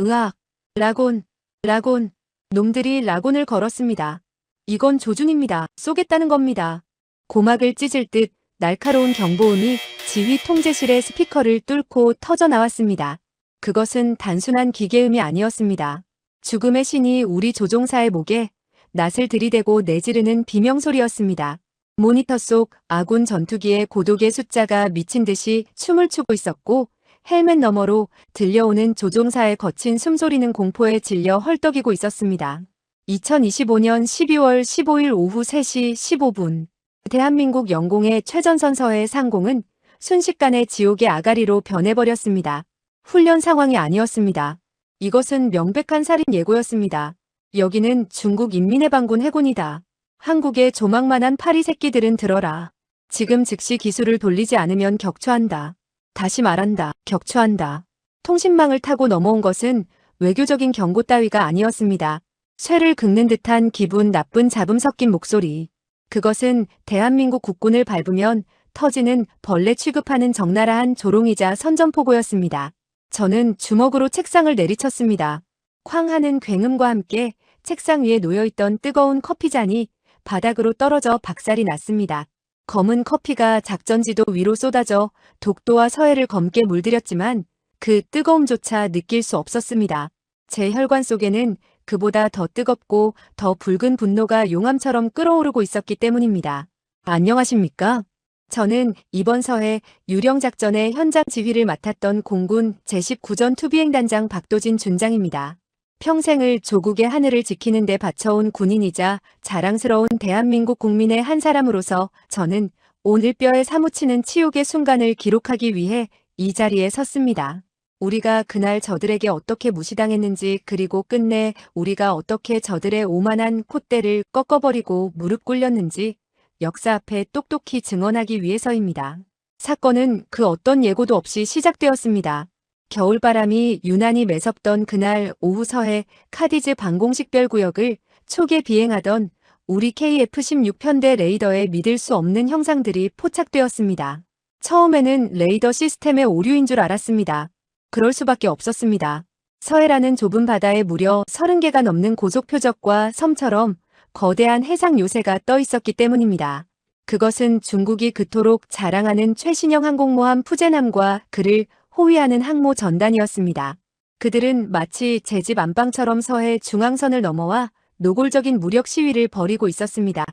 으악! 라곤! 라곤! 놈들이 라곤을 걸었습니다. 이건 조준입니다. 쏘겠다는 겁니다. 고막을 찢을 듯 날카로운 경보음이 지휘 통제실의 스피커를 뚫고 터져 나왔습니다. 그것은 단순한 기계음이 아니었습니다. 죽음의 신이 우리 조종사의 목에 낫을 들이대고 내지르는 비명소리였습니다. 모니터 속 아군 전투기의 고독의 숫자가 미친 듯이 춤을 추고 있었고 헬멧 너머로 들려오는 조종사의 거친 숨소리는 공포에 질려 헐떡이고 있었습니다. 2025년 12월 15일 오후 3시 15분 대한민국 영공의 최전선서의 상공은 순식간에 지옥의 아가리로 변해버렸습니다. 훈련 상황이 아니었습니다. 이것은 명백한 살인 예고였습니다. 여기는 중국 인민해방군 해군이다. 한국의 조망만한 파리 새끼들은 들어라. 지금 즉시 기술을 돌리지 않으면 격추한다. 다시 말한다. 격추한다. 통신망을 타고 넘어온 것은 외교적인 경고 따위가 아니었습니다. 쇠를 긁는 듯한 기분 나쁜 잡음 섞인 목소리. 그것은 대한민국 국군을 밟으면 터지는 벌레 취급하는 적나라한 조롱이자 선전포고였습니다. 저는 주먹으로 책상을 내리쳤습니다. 쾅 하는 굉음과 함께 책상 위에 놓여있던 뜨거운 커피잔이 바닥으로 떨어져 박살이 났습니다. 검은 커피가 작전지도 위로 쏟아져 독도와 서해를 검게 물들였지만 그 뜨거움조차 느낄 수 없었습니다. 제 혈관 속에는 그보다 더 뜨겁고 더 붉은 분노가 용암처럼 끓어오르고 있었기 때문입니다. 안녕하십니까? 저는 이번 서해 유령작전의 현장 지휘를 맡았던 공군 제19전 투비행단장 박도진 준장입니다. 평생을 조국의 하늘을 지키는 데 바쳐온 군인이자 자랑스러운 대한민국 국민의 한 사람으로서 저는 오늘 뼈에 사무치는 치욕의 순간을 기록하기 위해 이 자리에 섰습니다. 우리가 그날 저들에게 어떻게 무시당했는지 그리고 끝내 우리가 어떻게 저들의 오만한 콧대를 꺾어버리고 무릎 꿇렸는지 역사 앞에 똑똑히 증언하기 위해서입니다. 사건은 그 어떤 예고도 없이 시작되었습니다. 겨울바람이 유난히 매섭던 그날 오후 서해 카디즈 방공식별구역을 초계 비행하던 우리 KF-16 편대 레이더에 믿을 수 없는 형상들이 포착되었습니다. 처음에는 레이더 시스템의 오류인 줄 알았습니다. 그럴 수밖에 없었습니다. 서해라는 좁은 바다에 무려 30개가 넘는 고속표적과 섬처럼 거대한 해상 요새가 떠 있었기 때문입니다. 그것은 중국이 그토록 자랑하는 최신형 항공모함 푸젠함과 그를 호위하는 항모 전단이었습니다. 그들은 마치 제 집 안방처럼 서해 중앙선을 넘어와 노골적인 무력 시위를 벌이고 있었습니다.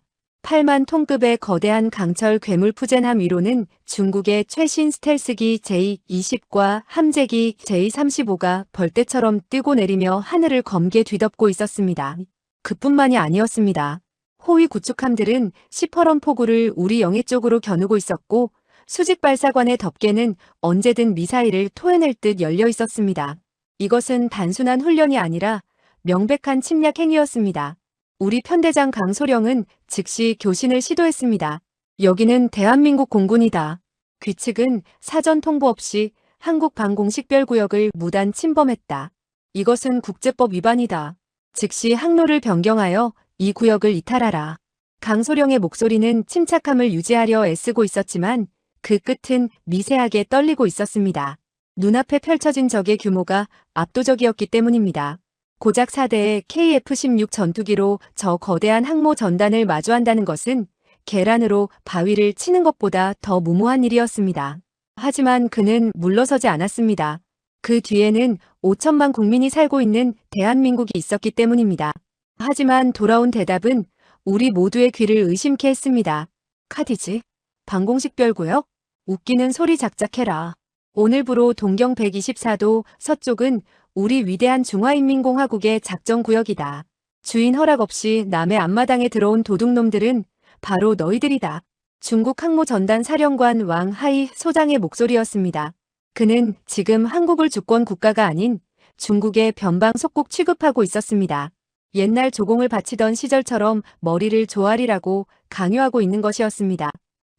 8만 톤급의 거대한 강철 괴물 푸젠함 위로는 중국의 최신 스텔스기 J-20과 함재기 J-35가 벌떼처럼 뛰고 내리며 하늘을 검게 뒤덮고 있었습니다. 그뿐만이 아니었습니다. 호위 구축함들은 시퍼런 포구를 우리 영해 쪽으로 겨누고 있었고 수직 발사관의 덮개는 언제든 미사일을 토해낼 듯 열려 있었습니다. 이것은 단순한 훈련이 아니라 명백한 침략 행위였습니다. 우리 편대장 강소령은 즉시 교신을 시도했습니다. 여기는 대한민국 공군이다. 귀측은 사전 통보 없이 한국 방공식별구역을 무단 침범했다. 이것은 국제법 위반이다. 즉시 항로를 변경하여 이 구역을 이탈하라. 강소령의 목소리는 침착함을 유지하려 애쓰고 있었지만 그 끝은 미세하게 떨리고 있었습니다. 눈앞에 펼쳐진 적의 규모가 압도적이었기 때문입니다. 고작 4대의 KF-16 전투기로 저 거대한 항모 전단을 마주한다는 것은 계란으로 바위를 치는 것보다 더 무모한 일이었습니다. 하지만 그는 물러서지 않았습니다. 그 뒤에는 5천만 국민이 살고 있는 대한민국이 있었기 때문입니다. 하지만 돌아온 대답은 우리 모두의 귀를 의심케 했습니다. 카디즈? 방공식별구역? 웃기는 소리 작작해라. 오늘부로 동경 124도 서쪽은 우리 위대한 중화인민공화국의 작전구역이다. 주인 허락 없이 남의 앞마당에 들어온 도둑놈들은 바로 너희들이다. 중국 항모전단 사령관 왕하이 소장의 목소리였습니다. 그는 지금 한국을 주권 국가가 아닌 중국의 변방 속국 취급하고 있었습니다. 옛날 조공을 바치던 시절처럼 머리를 조아리라고 강요하고 있는 것이었습니다.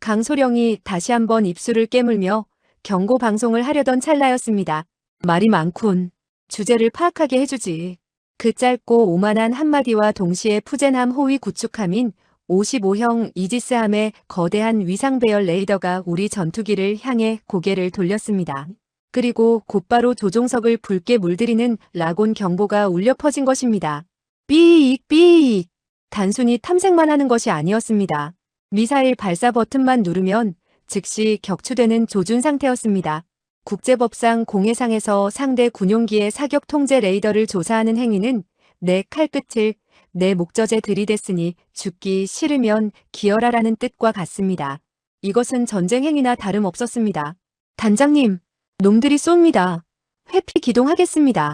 강소령이 다시 한번 입술을 깨물며 경고 방송을 하려던 찰나였습니다. 말이 많군. 주제를 파악하게 해주지. 그 짧고 오만한 한마디와 동시에 푸젠함 호위 구축함인 55형 이지스함의 거대한 위상 배열 레이더가 우리 전투기를 향해 고개를 돌렸습니다. 그리고 곧바로 조종석을 붉게 물들이는 라곤 경보가 울려 퍼진 것입니다. 삐익 삐익. 단순히 탐색만 하는 것이 아니었습니다. 미사일 발사 버튼만 누르면 즉시 격추되는 조준 상태였습니다. 국제법상 공해상에서 상대 군용기의 사격 통제 레이더를 조사하는 행위는 내 칼끝을 내 목젖에 들이댔으니 죽기 싫으면 기어라라는 뜻과 같습니다. 이것은 전쟁 행위나 다름없었습니다. 단장님, 놈들이 쏩니다. 회피 기동하겠습니다.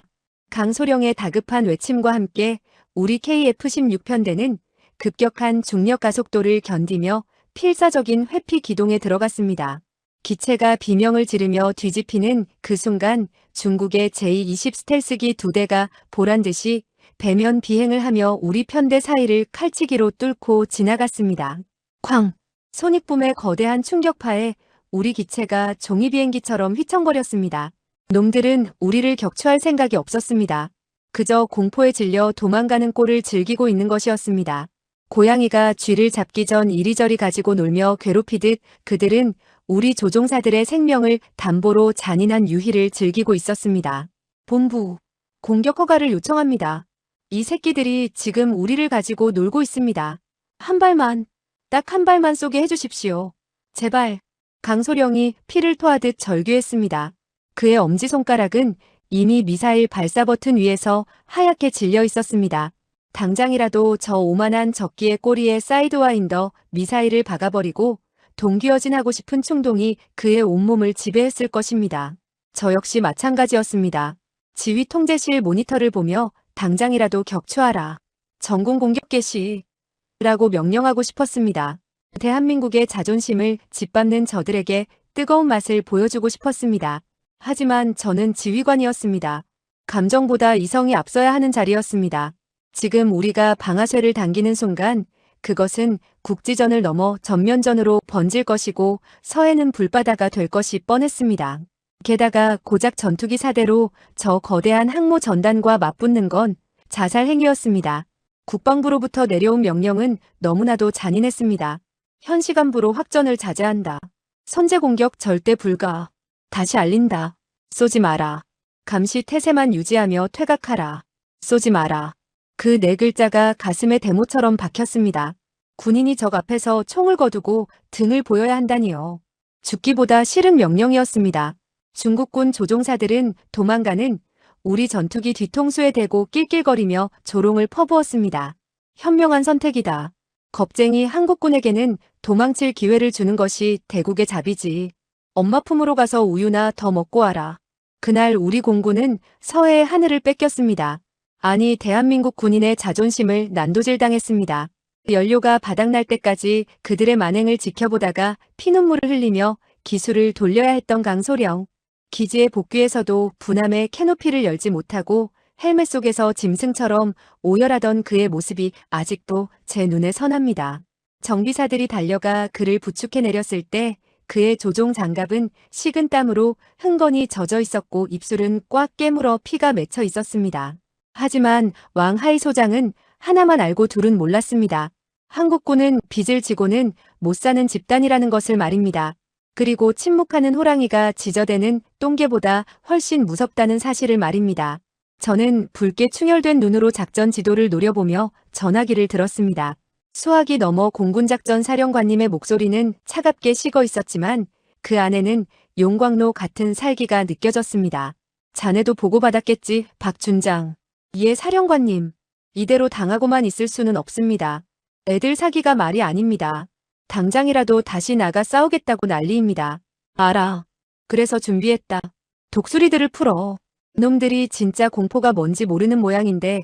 강소령의 다급한 외침과 함께 우리 KF-16편대는 급격한 중력 가속도를 견디며 필사적인 회피 기동에 들어갔습니다. 기체가 비명을 지르며 뒤집히는 그 순간 중국의 제-20 스텔스기 2대가 보란듯이 배면 비행을 하며 우리 편대 사이를 칼치기로 뚫고 지나갔습니다. 쾅! 손익붐의 거대한 충격파에 우리 기체가 종이비행기처럼 휘청거렸습니다. 놈들은 우리를 격추할 생각이 없었습니다. 그저 공포에 질려 도망가는 꼴을 즐기고 있는 것이었습니다. 고양이가 쥐를 잡기 전 이리저리 가지고 놀며 괴롭히듯 그들은 우리 조종사들의 생명을 담보로 잔인한 유희를 즐기고 있었습니다. 본부, 공격 허가를 요청합니다. 이 새끼들이 지금 우리를 가지고 놀고 있습니다. 한 발만, 딱 한 발만 쏘게 해주십시오. 제발. 강소령이 피를 토하듯 절규했습니다. 그의 엄지손가락은 이미 미사일 발사 버튼 위에서 하얗게 질려 있었습니다. 당장이라도 저 오만한 적기의 꼬리에 사이드와인더 미사일을 박아버리고 동기어진하고 싶은 충동이 그의 온몸을 지배했을 것입니다. 저 역시 마찬가지였습니다. 지휘 통제실 모니터를 보며 당장이라도 격추하라. 전공 공격 개시. 라고 명령하고 싶었습니다. 대한민국의 자존심을 짓밟는 저들에게 뜨거운 맛을 보여주고 싶었습니다. 하지만 저는 지휘관이었습니다. 감정보다 이성이 앞서야 하는 자리였습니다. 지금 우리가 방아쇠를 당기는 순간 그것은 국지전을 넘어 전면전으로 번질 것이고 서해는 불바다가 될 것이 뻔했습니다. 게다가 고작 전투기 사대로 저 거대한 항모 전단과 맞붙는 건 자살 행위였습니다. 국방부로부터 내려온 명령은 너무나도 잔인했습니다. 현 시간부로 확전을 자제한다. 선제 공격 절대 불가. 다시 알린다. 쏘지 마라. 감시 태세만 유지하며 퇴각하라. 쏘지 마라. 그 네 글자가 가슴에 대모처럼 박혔습니다. 군인이 적 앞에서 총을 거두고 등을 보여야 한다니요. 죽기보다 싫은 명령이었습니다. 중국군 조종사들은 도망가는 우리 전투기 뒤통수에 대고 낄낄거리며 조롱을 퍼부었습니다. 현명한 선택이다. 겁쟁이 한국군에게는 도망칠 기회를 주는 것이 대국의 자비지. 엄마 품으로 가서 우유나 더 먹고 와라. 그날 우리 공군은 서해의 하늘을 뺏겼습니다. 아니 대한민국 군인의 자존심을 난도질당했습니다. 연료가 바닥날 때까지 그들의 만행을 지켜보다가 피눈물을 흘리며 기술을 돌려야 했던 강소령. 기지에 복귀해서도 부남의 캐노피를 열지 못하고 헬멧 속에서 짐승처럼 오열하던 그의 모습이 아직도 제 눈에 선합니다. 정비사들이 달려가 그를 부축해 내렸을 때 그의 조종 장갑은 식은 땀으로 흥건히 젖어 있었고 입술은 꽉 깨물어 피가 맺혀 있었습니다. 하지만 왕 하이 소장은 하나만 알고 둘은 몰랐습니다. 한국군은 빚을 지고는 못 사는 집단이라는 것을 말입니다. 그리고 침묵하는 호랑이가 지저대는 똥개보다 훨씬 무섭다는 사실을 말입니다. 저는 붉게 충혈된 눈으로 작전 지도를 노려보며 전화기를 들었습니다. 수화기 너머 공군작전 사령관님의 목소리는 차갑게 식어 있었지만 그 안에는 용광로 같은 살기가 느껴졌습니다. 자네도 보고받았겠지, 박준장. 예, 사령관님. 이대로 당하고만 있을 수는 없습니다. 애들 사기가 말이 아닙니다. 당장이라도 다시 나가 싸우겠다고 난리입니다. 알아. 그래서 준비했다. 독수리들을 풀어. 놈들이 진짜 공포가 뭔지 모르는 모양인데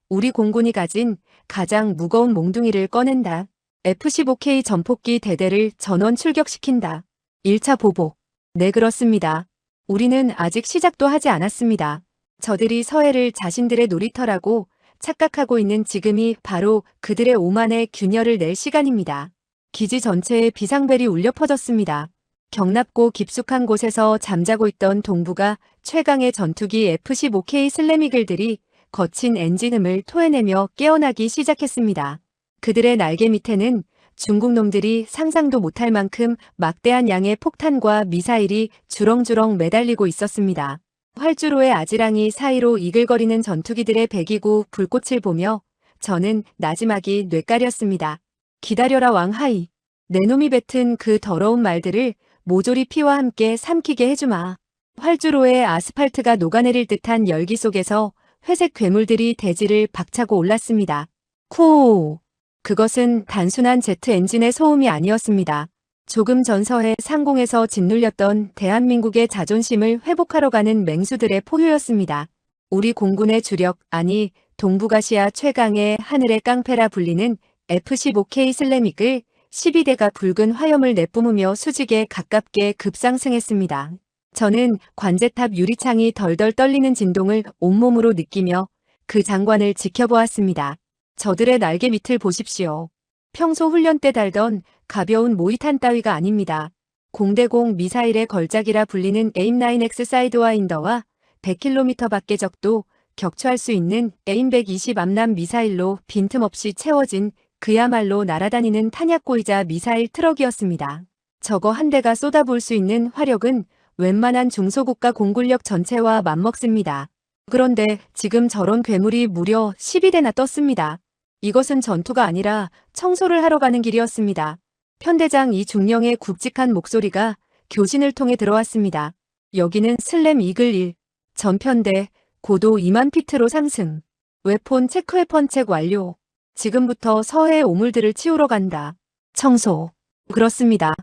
우리 공군이 가진 가장 무거운 몽둥이를 꺼낸다. F-15K 전폭기 대대를 전원 출격시킨다. 1차 보복. 네, 그렇습니다. 우리는 아직 시작도 하지 않았습니다. 저들이 서해를 자신들의 놀이터라고 착각하고 있는 지금이 바로 그들의 오만의 균열을 낼 시간입니다. 기지 전체에 비상벨이 울려 퍼졌습니다. 경납고 깊숙한 곳에서 잠자고 있던 동부가 최강의 전투기 F-15K 슬래미글들이 거친 엔진음을 토해내며 깨어나기 시작했습니다. 그들의 날개 밑에는 중국 놈들이 상상도 못할 만큼 막대한 양의 폭탄과 미사일이 주렁주렁 매달리고 있었습니다. 활주로의 아지랑이 사이로 이글거리는 전투기들의 배기구 불꽃을 보며 저는 나지막이 뇌까렸습니다. 기다려라 왕하이. 내 놈이 뱉은 그 더러운 말들을 모조리 피와 함께 삼키게 해주마. 활주로에 아스팔트가 녹아내릴 듯한 열기 속에서 회색 괴물들이 대지를 박차고 올랐습니다. 쿠오! 그것은 단순한 제트 엔진의 소음이 아니었습니다. 조금 전 서해 상공에서 짓눌렸던 대한민국의 자존심을 회복하러 가는 맹수들의 포효였습니다. 우리 공군의 주력, 아니 동북아시아 최강의 하늘의 깡패라 불리는 F-15K 슬래믹을 12대가 붉은 화염을 내뿜으며 수직에 가깝게 급상승했습니다. 저는 관제탑 유리창이 덜덜 떨리는 진동을 온몸으로 느끼며 그 장관을 지켜보았습니다. 저들의 날개 밑을 보십시오. 평소 훈련 때 달던 가벼운 모이탄 따위가 아닙니다. 공대공 미사일의 걸작이라 불리는 AIM-9X 사이드와인더와 100km 밖의 적도 격추할 수 있는 AIM-120 암람 미사일로 빈틈없이 채워진 그야말로 날아다니는 탄약고이자 미사일 트럭이었습니다. 저거 한 대가 쏟아부을 수 있는 화력은 웬만한 중소국가 공군력 전체와 맞먹습니다. 그런데 지금 저런 괴물이 무려 12대나 떴습니다. 이것은 전투가 아니라 청소를 하러 가는 길이었습니다. 편대장 이중령의 굵직한 목소리가 교신을 통해 들어왔습니다. 여기는 슬램 이글 1. 전편대 고도 2만 피트로 상승. 웨폰 체크 웨펀 책 완료. 지금부터 서해의 오물들을 치우러 간다. 청소. 그렇습니다.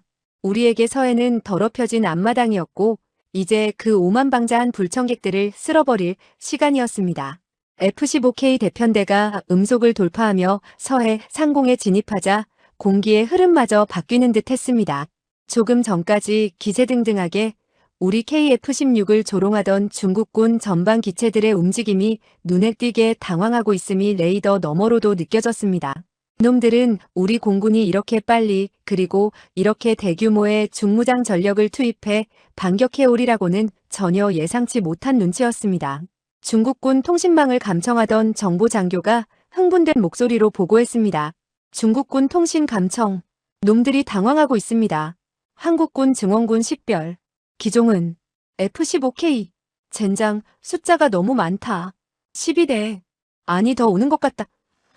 우리에게 서해는 더럽혀진 앞마당이었고 이제 그 오만방자한 불청객들을 쓸어버릴 시간이었습니다. F-15K 대편대가 음속을 돌파하며 서해 상공에 진입하자 공기의 흐름마저 바뀌는 듯 했습니다. 조금 전까지 기세등등하게 우리 KF-16을 조롱하던 중국군 전방 기체들의 움직임이 눈에 띄게 당황하고 있음이 레이더 너머로도 느껴졌습니다. 놈들은 우리 공군이 이렇게 빨리 그리고 이렇게 대규모의 중무장 전력을 투입해 반격해오리라고는 전혀 예상치 못한 눈치였습니다. 중국군 통신망을 감청하던 정보장교가 흥분된 목소리로 보고했습니다. 중국군 통신 감청. 놈들이 당황하고 있습니다. 한국군 증원군 식별. 기종은 F-15K. 젠장, 숫자가 너무 많다. 12대. 아니 더 오는 것 같다.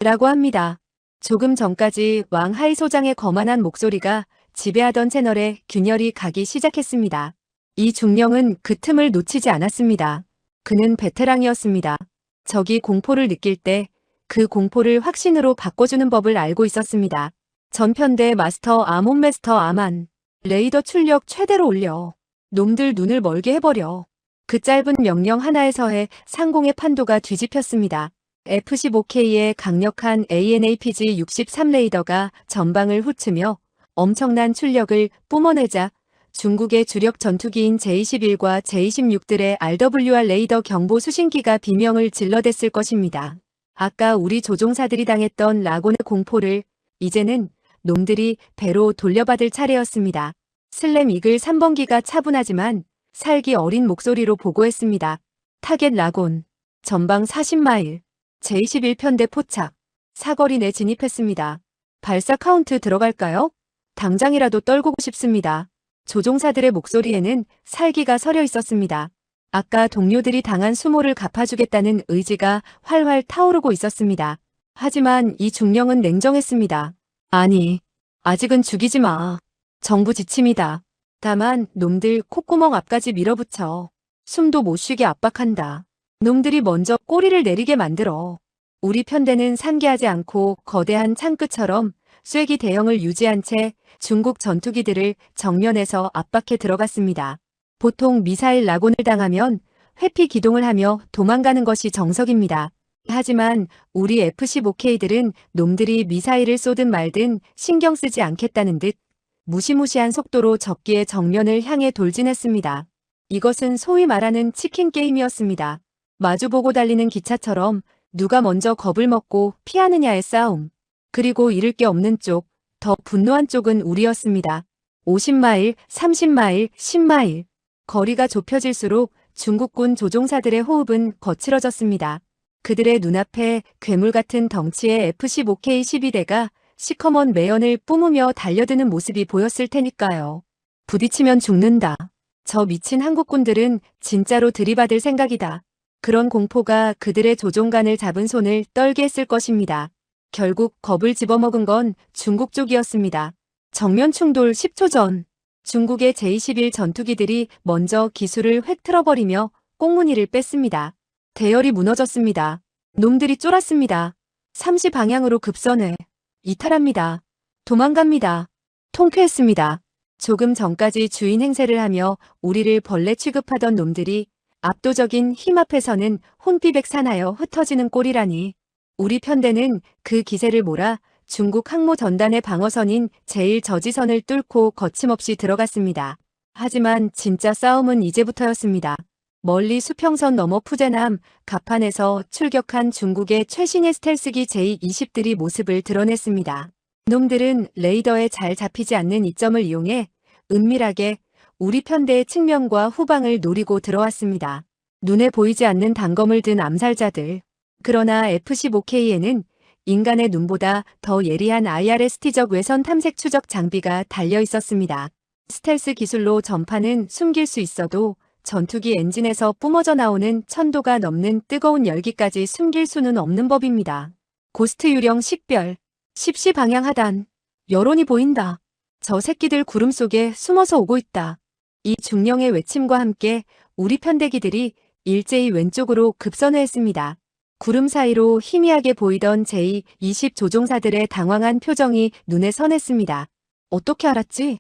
라고 합니다. 조금 전까지 왕하이 소장의 거만한 목소리가 지배하던 채널에 균열이 가기 시작했습니다. 이 중령은 그 틈을 놓치지 않았습니다. 그는 베테랑이었습니다. 적이 공포를 느낄 때 그 공포를 확신으로 바꿔주는 법을 알고 있었습니다. 전편대 마스터 아몬 마스터 아만. 레이더 출력 최대로 올려. 놈들 눈을 멀게 해버려. 그 짧은 명령 하나에서 해 상공의 판도가 뒤집혔습니다. F-15K의 강력한 AN/APG-63 레이더가 전방을 훑으며 엄청난 출력을 뿜어내자 중국의 주력 전투기인 J-21과 J-26들의 RWR 레이더 경보 수신기가 비명을 질러댔을 것입니다. 아까 우리 조종사들이 당했던 라곤의 공포를 이제는 놈들이 배로 돌려받을 차례였습니다. 슬램 이글 3번기가 차분하지만 살기 어린 목소리로 보고했습니다. 타겟 라곤. 전방 40마일. 제21편대 포착. 사거리 내 진입했습니다. 발사 카운트 들어갈까요? 당장이라도 떨구고 싶습니다. 조종사들의 목소리에는 살기가 서려 있었습니다. 아까 동료들이 당한 수모를 갚아주겠다는 의지가 활활 타오르고 있었습니다. 하지만 이 중령은 냉정했습니다. 아니, 아직은 죽이지 마. 정부 지침이다. 다만 놈들 콧구멍 앞까지 밀어붙여. 숨도 못 쉬게 압박한다. 놈들이 먼저 꼬리를 내리게 만들어. 우리 편대는 상기하지 않고 거대한 창끝처럼 쐐기 대형을 유지한 채 중국 전투기들을 정면에서 압박해 들어갔습니다. 보통 미사일 라곤을 당하면 회피 기동을 하며 도망가는 것이 정석입니다. 하지만 우리 F-15K들은 놈들이 미사일을 쏘든 말든 신경 쓰지 않겠다는 듯 무시무시한 속도로 적기의 정면을 향해 돌진했습니다. 이것은 소위 말하는 치킨 게임이었습니다. 마주보고 달리는 기차처럼 누가 먼저 겁을 먹고 피하느냐의 싸움. 그리고 잃을 게 없는 쪽, 더 분노한 쪽은 우리였습니다. 50마일, 30마일, 10마일. 거리가 좁혀질수록 중국군 조종사들의 호흡은 거칠어졌습니다. 그들의 눈앞에 괴물 같은 덩치의 F-15K 12대가 시커먼 매연을 뿜으며 달려드는 모습이 보였을 테니까요. 부딪히면 죽는다. 저 미친 한국군들은 진짜로 들이받을 생각이다. 그런 공포가 그들의 조종간을 잡은 손을 떨게 했을 것입니다. 결국 겁을 집어먹은 건 중국 쪽이었습니다. 정면 충돌 10초 전, 중국의 제-21 전투기들이 먼저 기술을 획 틀어버리며 꽁무니를 뺐습니다. 대열이 무너졌습니다. 놈들이 쫄았습니다. 3시 방향으로 급선회. 이탈합니다. 도망갑니다. 통쾌했습니다. 조금 전까지 주인 행세를 하며 우리를 벌레 취급하던 놈들이 압도적인 힘 앞에서는 혼비백산하여 흩어지는 꼴이라니. 우리 편대는 그 기세를 몰아 중국 항모 전단의 방어선인 제1저지선을 뚫고 거침없이 들어갔습니다. 하지만 진짜 싸움은 이제부터였습니다. 멀리 수평선 너머 푸제남 갑판에서 출격한 중국의 최신의 스텔스기 제-20들이 모습을 드러냈습니다. 놈들은 레이더에 잘 잡히지 않는 이점을 이용해 은밀하게 우리 편대의 측면과 후방을 노리고 들어왔습니다. 눈에 보이지 않는 단검을 든 암살자들. 그러나 F-15K에는 인간의 눈보다 더 예리한 IRST적 외선 탐색 추적 장비가 달려 있었습니다. 스텔스 기술로 전파는 숨길 수 있어도 전투기 엔진에서 뿜어져 나오는 1000도가 넘는 뜨거운 열기까지 숨길 수는 없는 법입니다. 고스트 유령 식별, 10시 방향 하단. 여론이 보인다. 저 새끼들 구름 속에 숨어서 오고 있다. 이 중령의 외침과 함께 우리 편대기들이 일제히 왼쪽으로 급선회했습니다. 구름 사이로 희미하게 보이던 제-20 조종사들의 당황한 표정이 눈에 선했습니다. 어떻게 알았지?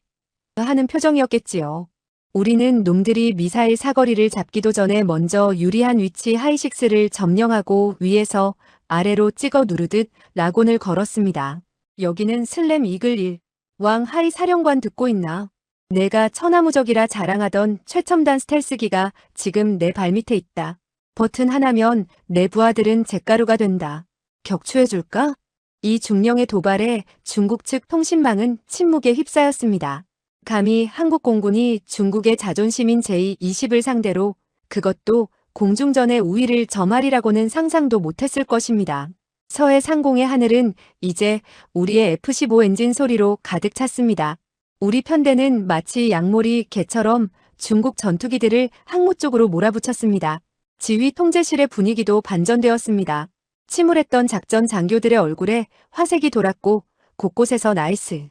하는 표정이었겠지요. 우리는 놈들이 미사일 사거리를 잡기도 전에 먼저 유리한 위치 하이식스를 점령하고 위에서 아래로 찍어 누르듯 라곤을 걸었습니다. 여기는 슬램 이글 1. 왕 하이 사령관 듣고 있나? 내가 천하무적이라 자랑하던 최첨단 스텔스기가 지금 내 발밑에 있다. 버튼 하나면 내 부하들은 잿가루가 된다. 격추해줄까? 이 중령의 도발에 중국 측 통신망은 침묵에 휩싸였습니다. 감히 한국 공군이 중국의 자존심인 제-20을 상대로, 그것도 공중전의 우위를 점하리라고는 상상도 못했을 것입니다. 서해 상공의 하늘은 이제 우리의 F-15 엔진 소리로 가득 찼습니다. 우리 편대는 마치 양모리 개처럼 중국 전투기들을 항모 쪽으로 몰아붙였습니다. 지휘 통제실의 분위기도 반전되었습니다. 침울했던 작전 장교들의 얼굴에 화색이 돌았고 곳곳에서 나이스.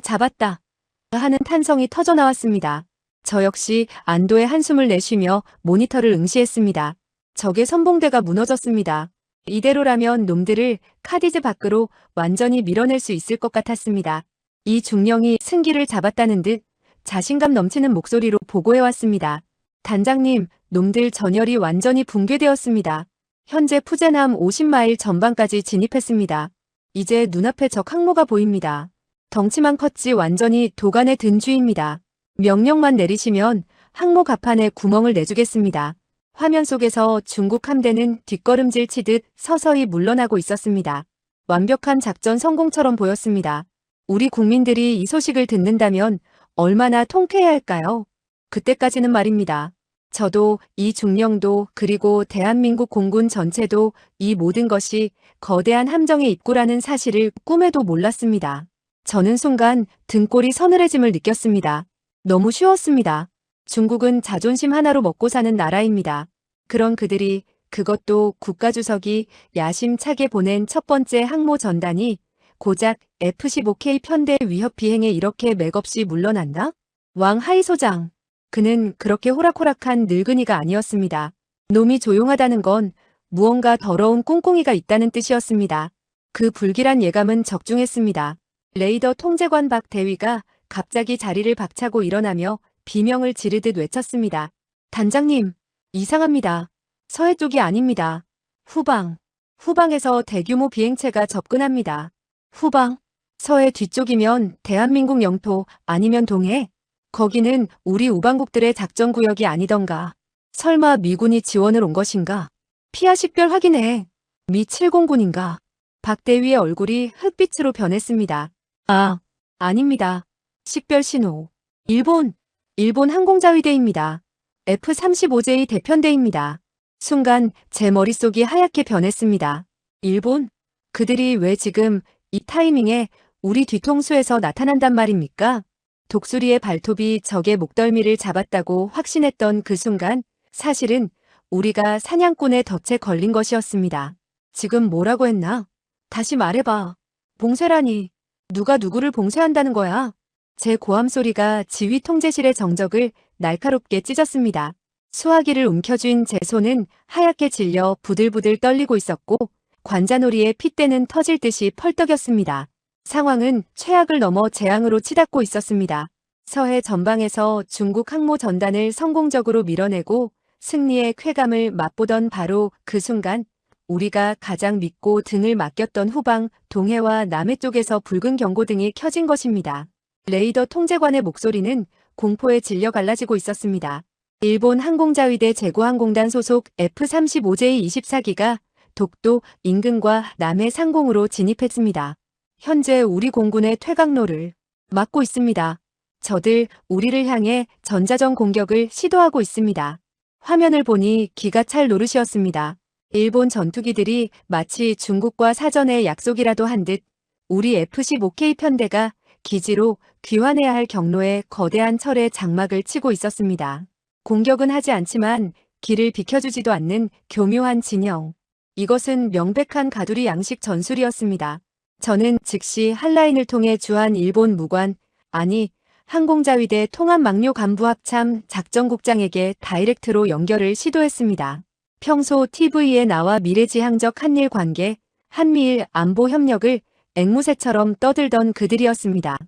잡았다. 하는 탄성이 터져나왔습니다. 저 역시 안도의 한숨을 내쉬며 모니터를 응시했습니다. 적의 선봉대가 무너졌습니다. 이대로라면 놈들을 카디즈 밖으로 완전히 밀어낼 수 있을 것 같았습니다. 이 중령이 승기를 잡았다는 듯 자신감 넘치는 목소리로 보고해왔습니다. 단장님, 놈들 전열이 완전히 붕괴되었습니다. 현재 푸제남 50마일 전방까지 진입했습니다. 이제 눈앞에 적 항모가 보입니다. 덩치만 컸지 완전히 도간에 든 쥐입니다. 명령만 내리시면 항모 갑판에 구멍을 내주겠습니다. 화면 속에서 중국 함대는 뒷걸음질 치듯 서서히 물러나고 있었습니다. 완벽한 작전 성공처럼 보였습니다. 우리 국민들이 이 소식을 듣는다면 얼마나 통쾌해야 할까요? 그때까지는 말입니다. 저도 이 중령도 그리고 대한민국 공군 전체도 이 모든 것이 거대한 함정의 입구라는 사실을 꿈에도 몰랐습니다. 저는 순간 등골이 서늘해짐을 느꼈습니다. 너무 쉬웠습니다. 중국은 자존심 하나로 먹고 사는 나라입니다. 그런 그들이, 그것도 국가주석이 야심차게 보낸 첫 번째 항모 전단이 고작 F-15K 편대 위협 비행에 이렇게 맥없이 물러난다? 왕 하이 소장. 그는 그렇게 호락호락한 늙은이가 아니었습니다. 놈이 조용하다는 건 무언가 더러운 꿍꿍이가 있다는 뜻이었습니다. 그 불길한 예감은 적중했습니다. 레이더 통제관 박 대위가 갑자기 자리를 박차고 일어나며 비명을 지르듯 외쳤습니다. 단장님, 이상합니다. 서해 쪽이 아닙니다. 후방에서 대규모 비행체가 접근합니다. 후방? 서해 뒤쪽이면 대한민국 영토 아니면 동해? 거기는 우리 우방국들의 작전구역이 아니던가. 설마 미군이 지원을 온 것인가? 피하 식별 확인해. 미 7공군인가? 박 대위의 얼굴이 흑빛으로 변했습니다. 아닙니다. 식별 신호. 일본 항공자위대입니다. F-35J 대편대입니다. 순간 제 머릿속이 하얗게 변했습니다. 일본? 그들이 왜 지금 이 타이밍에 우리 뒤통수에서 나타난단 말입니까? 독수리의 발톱이 적의 목덜미를 잡았다고 확신했던 그 순간 사실은 우리가 사냥꾼의 덫에 걸린 것이었습니다. 지금 뭐라고 했나? 다시 말해봐. 봉쇄라니. 누가 누구를 봉쇄한다는 거야? 제 고함 소리가 지휘 통제실의 정적을 날카롭게 찢었습니다. 수화기를 움켜쥔 제 손은 하얗게 질려 부들부들 떨리고 있었고 관자놀이에 핏대는 터질 듯이 펄떡였습니다. 상황은 최악을 넘어 재앙으로 치닫고 있었습니다. 서해 전방에서 중국 항모 전단을 성공적으로 밀어내고 승리의 쾌감을 맛보던 바로 그 순간 우리가 가장 믿고 등을 맡겼던 후방 동해와 남해 쪽에서 붉은 경고등이 켜진 것입니다. 레이더 통제관의 목소리는 공포에 질려 갈라지고 있었습니다. 일본 항공자위대 제고항공단 소속 F-35J 24기가 독도 인근과 남해 상공으로 진입했습니다. 현재 우리 공군의 퇴각로를 막고 있습니다. 저들 우리를 향해 전자전 공격을 시도하고 있습니다. 화면을 보니 기가 찰 노릇이었습니다. 일본 전투기들이 마치 중국과 사전에 약속이라도 한 듯 우리 F-15K 편대가 기지로 귀환해야 할 경로에 거대한 철의 장막을 치고 있었습니다. 공격은 하지 않지만 길을 비켜주지도 않는 교묘한 진영. 이것은 명백한 가두리 양식 전술이었습니다. 저는 즉시 한라인을 통해 주한 일본 무관, 아니 항공자위대 통합막료 간부 합참 작전국장에게 다이렉트로 연결을 시도했습니다. 평소 TV에 나와 미래지향적 한일 관계, 한미일 안보 협력을 앵무새처럼 떠들던 그들이었습니다.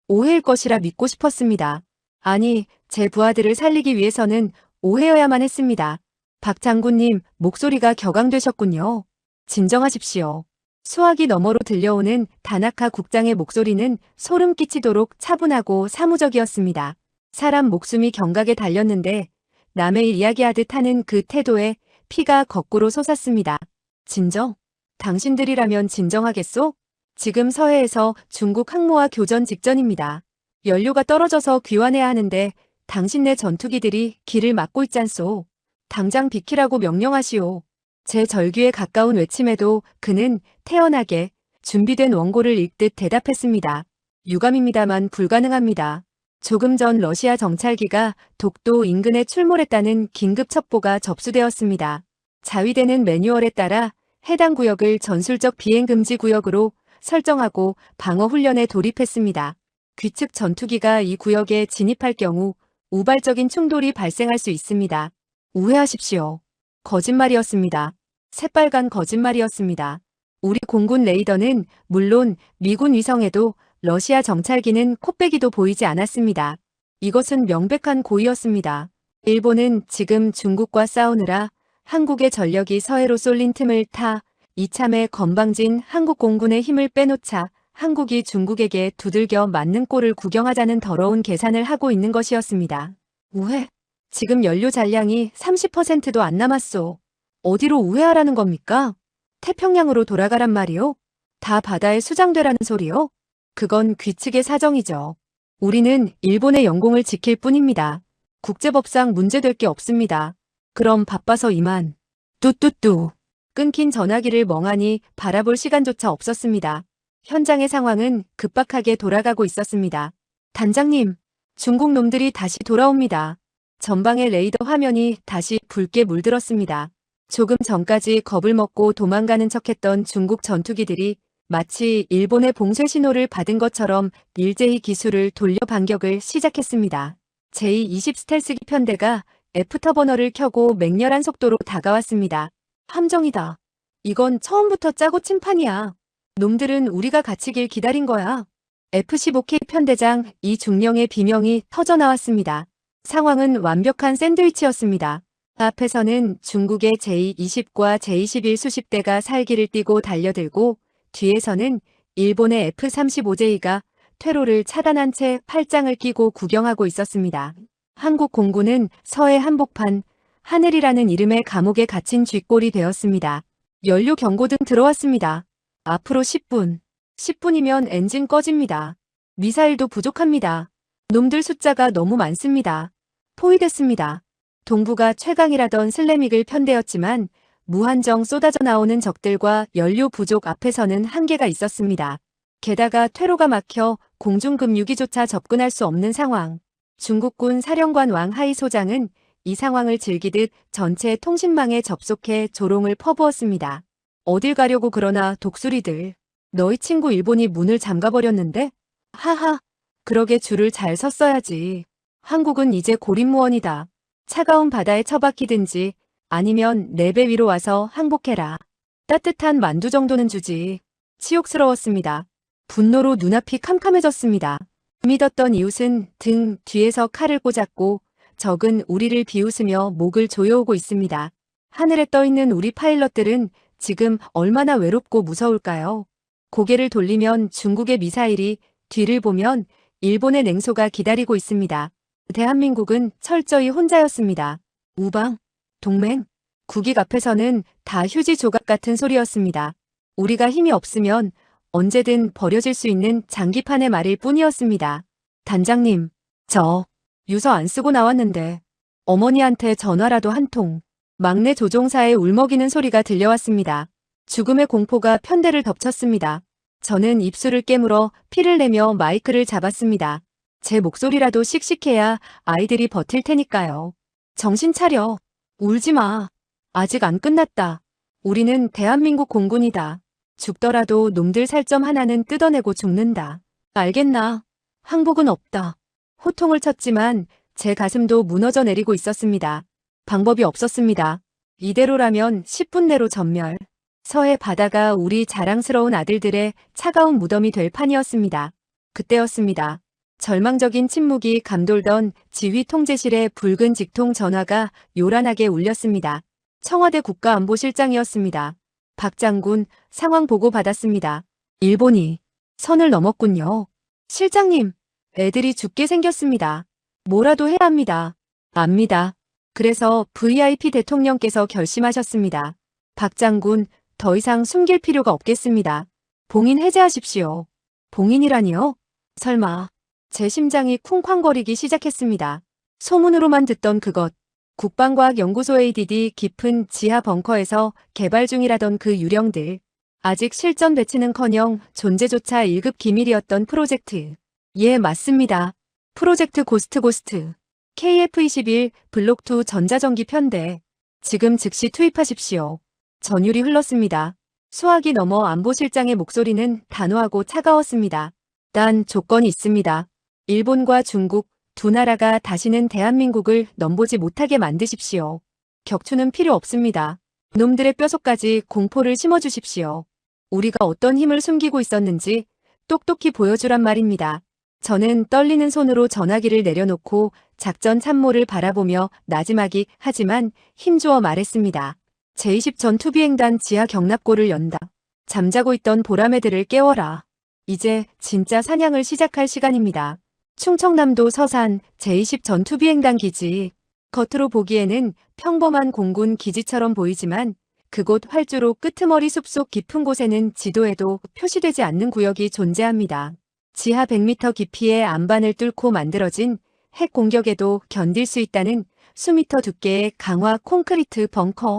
오해일 것이라 믿고 싶었습니다. 아니, 제 부하들을 살리기 위해서는 오해여야만 했습니다. 박 장군님, 목소리가 격앙되셨군요. 진정하십시오. 수화기 너머로 들려오는 다나카 국장의 목소리는 소름 끼치도록 차분하고 사무적이었습니다. 사람 목숨이 경각에 달렸는데 남의 일 이야기하듯 하는 그 태도에 피가 거꾸로 솟았습니다. 진정? 당신들이라면 진정하겠소? 지금 서해에서 중국 항모와 교전 직전입니다. 연료가 떨어져서 귀환해야 하는데 당신네 전투기들이 길을 막고 있잖소. 당장 비키라고 명령하시오. 제 절규에 가까운 외침에도 그는 태연하게 준비된 원고를 읽듯 대답했습니다. 유감입니다만 불가능합니다. 조금 전 러시아 정찰기가 독도 인근에 출몰했다는 긴급 첩보가 접수되었습니다. 자위대는 매뉴얼에 따라 해당 구역을 전술적 비행금지 구역으로 설정하고 방어훈련에 돌입했습니다. 귀측 전투기가 이 구역에 진입할 경우 우발적인 충돌이 발생할 수 있습니다. 오해하십시오. 거짓말이었습니다. 새빨간 거짓말이었습니다. 우리 공군 레이더는 물론 미군 위성에도 러시아 정찰기는 코빼기도 보이지 않았습니다. 이것은 명백한 고의였습니다. 일본은 지금 중국과 싸우느라 한국의 전력이 서해로 쏠린 틈을 타 이참에 건방진 한국 공군의 힘을 빼놓자 한국이 중국에게 두들겨 맞는 꼴을 구경하자는 더러운 계산을 하고 있는 것이었습니다. 우회? 지금 연료 잔량이 30%도 안 남았소. 어디로 우회하라는 겁니까? 태평양으로 돌아가란 말이요? 다 바다에 수장되라는 소리요? 그건 귀측의 사정이죠. 우리는 일본의 영공을 지킬 뿐입니다. 국제법상 문제될 게 없습니다. 그럼 바빠서 이만. 뚜뚜뚜. 끊긴 전화기를 멍하니 바라볼 시간조차 없었습니다. 현장의 상황은 급박하게 돌아가고 있었습니다. 단장님, 중국 놈들이 다시 돌아옵니다. 전방의 레이더 화면이 다시 붉게 물들었습니다. 조금 전까지 겁을 먹고 도망가는 척했던 중국 전투기들이 마치 일본의 봉쇄 신호를 받은 것처럼 일제히 기술을 돌려 반격을 시작했습니다. 제20 스텔스기 편대가 애프터버너를 켜고 맹렬한 속도로 다가왔습니다. 함정이다. 이건 처음부터 짜고 친 판이야. 놈들은 우리가 갇히길 기다린 거야. F-15K 편대장 이중령의 비명이 터져나왔습니다. 상황은 완벽한 샌드위치였습니다. 앞에서는 중국의 제20과 제21 수십대가 살기를 띠고 달려들고 뒤에서는 일본의 F-35J가 퇴로를 차단한 채 팔짱을 끼고 구경하고 있었습니다. 한국 공군은 서해 한복판 하늘이라는 이름의 감옥에 갇힌 쥐꼴이 되었습니다. 연료 경고등 들어왔습니다. 앞으로 10분. 10분이면 엔진 꺼집니다. 미사일도 부족합니다. 놈들 숫자가 너무 많습니다. 포위됐습니다. 동부가 최강이라던 슬래미글 편대였지만 무한정 쏟아져 나오는 적들과 연료 부족 앞에서는 한계가 있었습니다. 게다가 퇴로가 막혀 공중급유기조차 접근할 수 없는 상황. 중국군 사령관 왕하이 소장은 이 상황을 즐기듯 전체 통신망에 접속해 조롱을 퍼부었습니다. 어딜 가려고 그러나 독수리들. 너희 친구 일본이 문을 잠가버렸는데? 하하. 그러게 줄을 잘 섰어야지. 한국은 이제 고립무원이다. 차가운 바다에 처박히든지 아니면 내 배 위로 와서 항복해라. 따뜻한 만두 정도는 주지. 치욕스러웠습니다. 분노로 눈앞이 캄캄해졌습니다. 믿었던 이웃은 등 뒤에서 칼을 꽂았고 적은 우리를 비웃으며 목을 조여오고 있습니다. 하늘에 떠있는 우리 파일럿들은 지금 얼마나 외롭고 무서울까요? 고개를 돌리면 중국의 미사일이, 뒤를 보면 일본의 냉소가 기다리고 있습니다. 대한민국은 철저히 혼자였습니다. 우방, 동맹, 국익 앞에서는 다 휴지 조각 같은 소리였습니다. 우리가 힘이 없으면 언제든 버려질 수 있는 장기판의 말일 뿐이었습니다. 단장님, 저 유서 안 쓰고 나왔는데 어머니한테 전화라도 한 통. 막내 조종사의 울먹이는 소리가 들려왔습니다. 죽음의 공포가 편대를 덮쳤습니다. 저는 입술을 깨물어 피를 내며 마이크를 잡았습니다. 제 목소리라도 씩씩해야 아이들이 버틸 테니까요. 정신 차려. 울지 마. 아직 안 끝났다. 우리는 대한민국 공군이다. 죽더라도 놈들 살점 하나는 뜯어내고 죽는다. 알겠나? 항복은 없다. 호통을 쳤지만 제 가슴도 무너져 내리고 있었습니다. 방법이 없었습니다. 이대로라면 10분 내로 전멸. 서해 바다가 우리 자랑스러운 아들들의 차가운 무덤이 될 판이었습니다. 그때였습니다. 절망적인 침묵이 감돌던 지휘 통제실의 붉은 직통 전화가 요란하게 울렸습니다. 청와대 국가안보실장이었습니다. 박 장군, 상황 보고 받았습니다. 일본이 선을 넘었군요. 실장님, 애들이 죽게 생겼습니다. 뭐라도 해야 합니다. 압니다. 그래서 VIP 대통령께서 결심하셨습니다. 박 장군, 더 이상 숨길 필요가 없겠습니다. 봉인 해제하십시오. 봉인이라니요? 설마. 제 심장이 쿵쾅거리기 시작했습니다. 소문으로만 듣던 그것. 국방과학연구소 ADD 깊은 지하 벙커에서 개발 중이라던 그 유령들. 아직 실전 배치는커녕 존재조차 1급 기밀이었던 프로젝트. 예, 맞습니다. 프로젝트 고스트. KF-21 블록2 전자전기 편대. 지금 즉시 투입하십시오. 전율이 흘렀습니다. 수화기 넘어 안보실장의 목소리는 단호하고 차가웠습니다. 단 조건이 있습니다. 일본과 중국 두 나라가 다시는 대한민국을 넘보지 못하게 만드십시오. 격추는 필요 없습니다. 놈들의 뼛속까지 공포를 심어주십시오. 우리가 어떤 힘을 숨기고 있었는지 똑똑히 보여주란 말입니다. 저는 떨리는 손으로 전화기를 내려놓고 작전 참모를 바라보며 나지막이 하지만 힘주어 말했습니다. 제20 전투비행단 지하 경납고를 연다. 잠자고 있던 보라매들을 깨워라. 이제 진짜 사냥을 시작할 시간입니다. 충청남도 서산 제20 전투비행단 기지. 겉으로 보기에는 평범한 공군 기지처럼 보이지만 그곳 활주로 끄트머리 숲속 깊은 곳에는 지도에도 표시되지 않는 구역이 존재합니다. 지하 100m 깊이의 안반을 뚫고 만들어진 핵 공격에도 견딜 수 있다는 수미터 두께의 강화 콘크리트 벙커.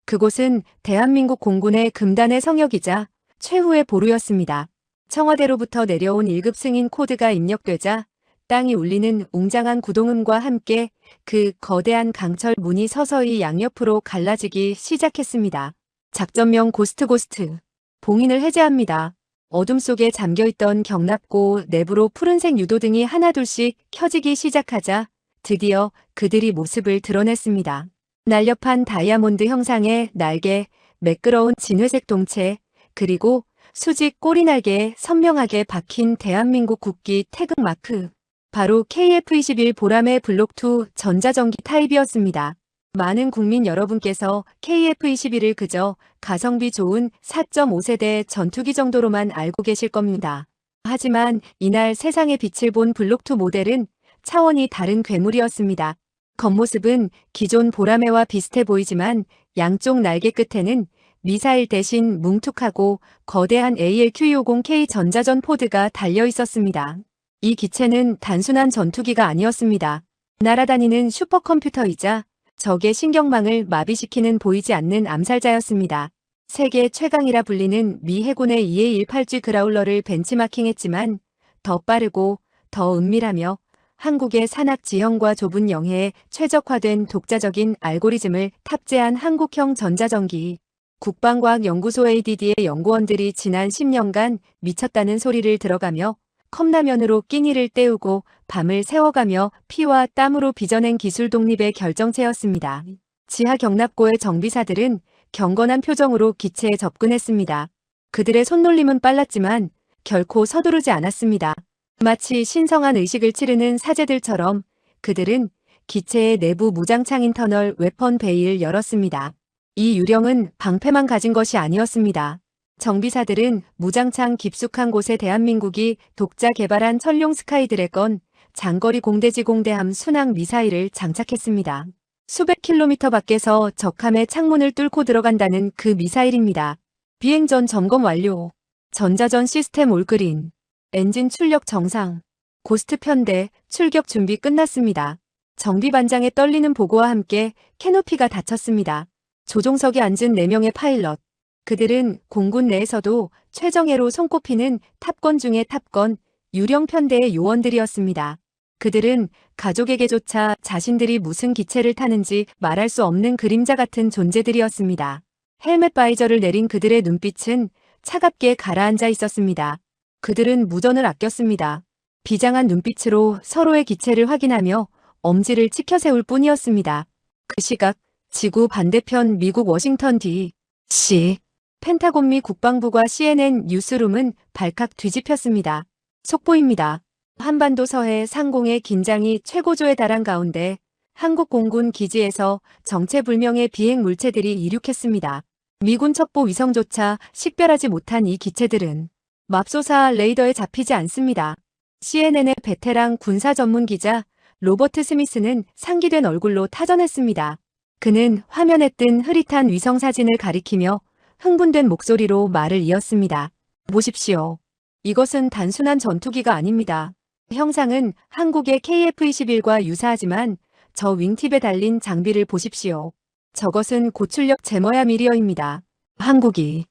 그곳은 대한민국 공군의 금단의 성역이자 최후의 보루였습니다. 청와대로부터 내려온 1급 승인 코드가 입력되자 땅이 울리는 웅장한 구동음과 함께 그 거대한 강철 문이 서서히 양옆으로 갈라지기 시작했습니다. 작전명 고스트. 봉인을 해제합니다. 어둠 속에 잠겨있던 경납고 내부로 푸른색 유도등이 하나둘씩 켜지기 시작하자 드디어 그들이 모습을 드러냈습니다. 날렵한 다이아몬드 형상의 날개, 매끄러운 진회색 동체, 그리고 수직 꼬리날개에 선명하게 박힌 대한민국 국기 태극 마크. 바로 KF-21 보라매 블록2 전자전기 타입이었습니다. 많은 국민 여러분께서 KF-21을 그저 가성비 좋은 4.5세대 전투기 정도로만 알고 계실 겁니다. 하지만 이날 세상의 빛을 본 블록2 모델은 차원이 다른 괴물이었습니다. 겉모습은 기존 보라매와 비슷해 보이지만 양쪽 날개 끝에는 미사일 대신 뭉툭하고 거대한 ALQ-250K 전자전 포드가 달려 있었습니다. 이 기체는 단순한 전투기가 아니었습니다. 날아다니는 슈퍼컴퓨터이자 적의 신경망을 마비시키는 보이지 않는 암살자였습니다. 세계 최강이라 불리는 미 해군의 EA-18G 그라울러를 벤치마킹했지만 더 빠르고 더 은밀하며 한국의 산악 지형과 좁은 영해에 최적화된 독자적인 알고리즘을 탑재한 한국형 전자전기. 국방과학연구소 ADD의 연구원들이 지난 10년간 미쳤다는 소리를 들어가며 컵라면으로 끼니를 때우고 밤을 새워가며 피와 땀으로 빚어낸 기술 독립의 결정체였습니다. 지하 경납고의 정비사들은 경건한 표정으로 기체에 접근했습니다. 그들의 손놀림은 빨랐지만 결코 서두르지 않았습니다. 마치 신성한 의식을 치르는 사제들처럼 그들은 기체의 내부 무장창 인터널 웨펀 베이를 열었습니다. 이 유령은 방패만 가진 것이 아니었습니다. 정비사들은 무장창 깊숙한 곳에 대한민국이 독자 개발한 천룡 스카이 드래건 장거리 공대지 공대함 순항 미사일을 장착했습니다. 수백 킬로미터 밖에서 적함의 창문을 뚫고 들어간다는 그 미사일입니다. 비행 전 점검 완료. 전자전 시스템 올그린. 엔진 출력 정상. 고스트 편대 출격 준비 끝났습니다. 정비반장의 떨리는 보고와 함께 캐노피가 닫혔습니다. 조종석에 앉은 4명의 파일럿. 그들은 공군 내에서도 최정예로 손꼽히는 탑건 중의 탑건, 유령 편대의 요원들이었습니다. 그들은 가족에게조차 자신들이 무슨 기체를 타는지 말할 수 없는 그림자 같은 존재들이었습니다. 헬멧 바이저를 내린 그들의 눈빛은 차갑게 가라앉아 있었습니다. 그들은 무전을 아꼈습니다. 비장한 눈빛으로 서로의 기체를 확인하며 엄지를 치켜세울 뿐이었습니다. 그 시각 지구 반대편 미국 워싱턴 D.C. 펜타곤 미 국방부와 CNN 뉴스룸은 발칵 뒤집혔습니다. 속보입니다. 한반도 서해 상공의 긴장이 최고조에 달한 가운데 한국 공군 기지에서 정체불명의 비행 물체들이 이륙했습니다. 미군 첩보 위성조차 식별하지 못한 이 기체들은 맙소사 레이더에 잡히지 않습니다. CNN의 베테랑 군사 전문 기자 로버트 스미스는 상기된 얼굴로 타전했습니다. 그는 화면에 뜬 흐릿한 위성 사진을 가리키며 흥분된 목소리로 말을 이었습니다. 보십시오. 이것은 단순한 전투기가 아닙니다. 형상은 한국의 KF-21과 유사하지만 저 윙팁에 달린 장비를 보십시오. 저것은 고출력 제머야 미리어입니다. 한국이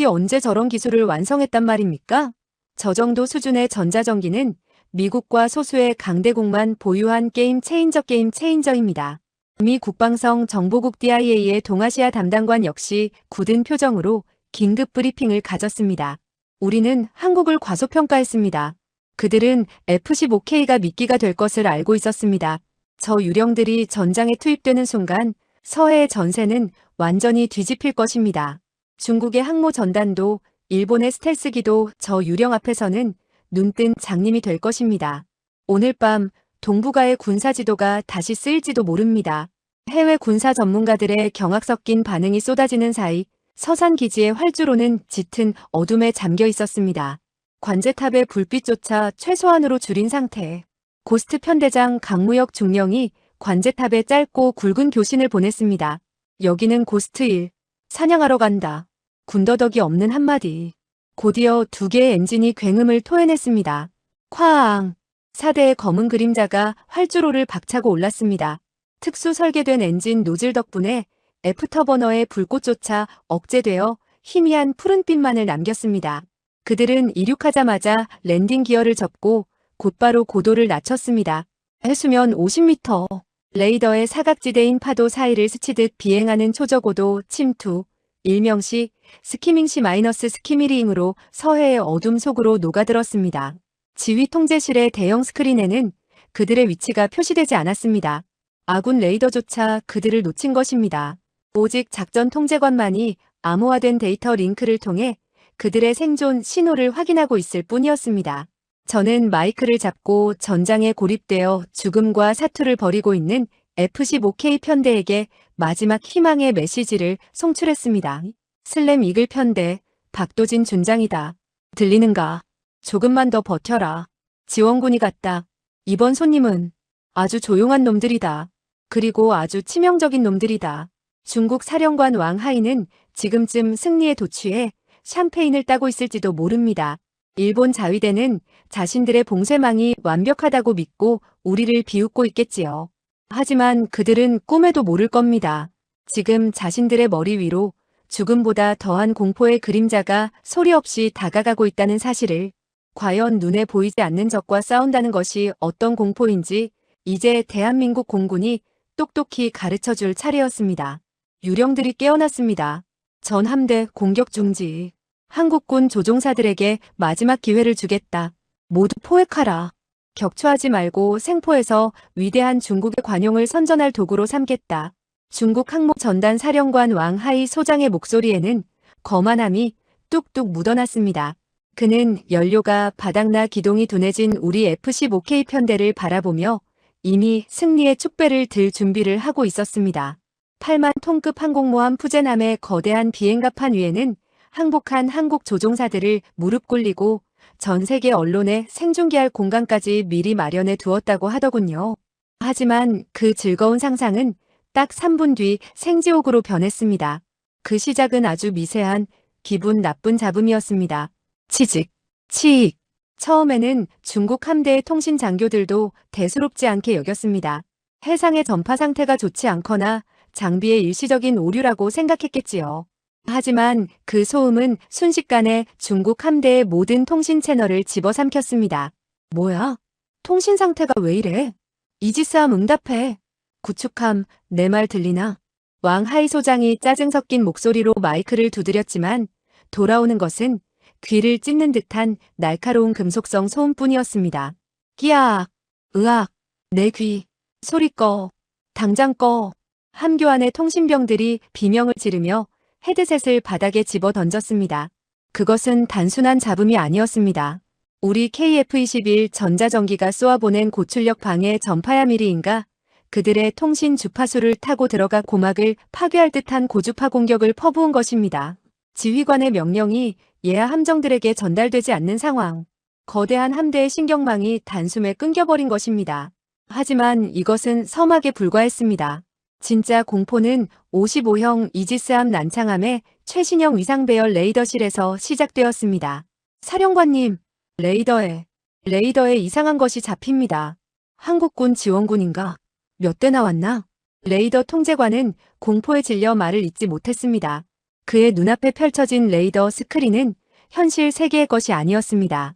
언제 저런 기술을 완성했단 말입니까? 저 정도 수준의 전자전기는 미국과 소수의 강대국만 보유한 게임 체인저입니다. 미 국방성 정보국 DIA의 동아시아 담당관 역시 굳은 표정으로 긴급 브리핑을 가졌습니다. 우리는 한국을 과소평가했습니다. 그들은 F-15K가 미끼가 될 것을 알고 있었습니다. 저 유령들이 전장에 투입되는 순간 서해의 전세는 완전히 뒤집힐 것입니다. 중국의 항모 전단도 일본의 스텔스기도 저 유령 앞에서는 눈뜬 장님이 될 것입니다. 오늘 밤 동북아의 군사지도가 다시 쓰일지도 모릅니다. 해외 군사 전문가들의 경악 섞인 반응이 쏟아지는 사이 서산 기지의 활주로는 짙은 어둠에 잠겨 있었습니다. 관제탑의 불빛조차 최소한으로 줄인 상태. 고스트 편대장 강무혁 중령이 관제탑에 짧고 굵은 교신을 보냈습니다. 여기는 고스트 1. 사냥하러 간다. 군더더기 없는 한마디. 곧이어 2개의 엔진이 굉음을 토해냈습니다. 쾅! 4대의 검은 그림자가 활주로를 박차고 올랐습니다. 특수 설계된 엔진 노즐 덕분에 애프터버너의 불꽃조차 억제되어 희미한 푸른빛만을 남겼습니다. 그들은 이륙하자마자 랜딩 기어를 접고 곧바로 고도를 낮췄습니다. 해수면 50m. 레이더의 사각지대인 파도 사이를 스치듯 비행하는 초저고도 침투, 일명시 스키밍시 마이너스 스키미링으로 서해의 어둠 속으로 녹아들었습니다. 지휘 통제실의 대형 스크린에는 그들의 위치가 표시되지 않았습니다. 아군 레이더조차 그들을 놓친 것입니다. 오직 작전 통제관만이 암호화된 데이터 링크를 통해 그들의 생존 신호를 확인하고 있을 뿐이었습니다. 저는 마이크를 잡고 전장에 고립되어 죽음과 사투를 벌이고 있는 F-15K 편대에게 마지막 희망의 메시지를 송출했습니다. 슬램 이글 편대, 박도진 준장이다. 들리는가? 조금만 더 버텨라. 지원군이 갔다. 이번 손님은 아주 조용한 놈들이다. 그리고 아주 치명적인 놈들이다. 중국 사령관 왕하이는 지금쯤 승리에 도취해 샴페인을 따고 있을지도 모릅니다. 일본 자위대는 자신들의 봉쇄망이 완벽하다고 믿고 우리를 비웃고 있겠지요. 하지만 그들은 꿈에도 모를 겁니다. 지금 자신들의 머리 위로 죽음보다 더한 공포의 그림자가 소리 없이 다가가고 있다는 사실을, 과연 눈에 보이지 않는 적과 싸운다는 것이 어떤 공포인지 이제 대한민국 공군이 똑똑히 가르쳐줄 차례였습니다. 유령들이 깨어났습니다. 전 함대 공격 중지. 한국군 조종사들에게 마지막 기회를 주겠다. 모두 포획하라. 격추하지 말고 생포해서 위대한 중국의 관용을 선전할 도구로 삼겠다. 중국 항모 전단 사령관 왕하이 소장의 목소리에는 거만함이 뚝뚝 묻어났습니다. 그는 연료가 바닥나 기동이 둔해진 우리 F-15K 편대를 바라보며 이미 승리의 축배를 들 준비를 하고 있었습니다. 8만 톤급 항공모함 푸젠함의 거대한 비행갑판 위에는 항복한 한국 조종사들을 무릎 꿇리고 전 세계 언론에 생중계할 공간까지 미리 마련해 두었다고 하더군요. 하지만 그 즐거운 상상은 딱 3분 뒤 생지옥으로 변했습니다. 그 시작은 아주 미세한 기분 나쁜 잡음이었습니다. 치직, 치익. 처음에는 중국 함대의 통신 장교들도 대수롭지 않게 여겼습니다. 해상의 전파 상태가 좋지 않거나 장비의 일시적인 오류라고 생각했겠지요. 하지만 그 소음은 순식간에 중국 함대의 모든 통신 채널을 집어삼켰습니다. 뭐야? 통신 상태가 왜 이래? 이지스함 응답해. 구축함, 내 말 들리나? 왕하이 소장이 짜증 섞인 목소리로 마이크를 두드렸지만 돌아오는 것은 귀를 찢는 듯한 날카로운 금속성 소음뿐이었습니다. 끼악, 으악, 내 귀, 소리 꺼, 당장 꺼. 함교 안의 통신병들이 비명을 지르며 헤드셋을 바닥에 집어 던졌습니다. 그것은 단순한 잡음이 아니었습니다. 우리 KF-21 전자전기가 쏘아보낸 고출력 방해 전파야미리인가? 그들의 통신 주파수를 타고 들어가 고막을 파괴할 듯한 고주파 공격을 퍼부은 것입니다. 지휘관의 명령이 예하 함정들에게 전달되지 않는 상황. 거대한 함대의 신경망이 단숨에 끊겨버린 것입니다. 하지만 이것은 서막에 불과했습니다. 진짜 공포는 55형 이지스함 난창함의 최신형 위상배열 레이더실에서 시작되었습니다. 사령관님, 레이더에 이상한 것이 잡힙니다. 한국군 지원군인가? 몇 대 나왔나? 레이더 통제관은 공포에 질려 말을 잇지 못했습니다. 그의 눈앞에 펼쳐진 레이더 스크린은 현실 세계의 것이 아니었습니다.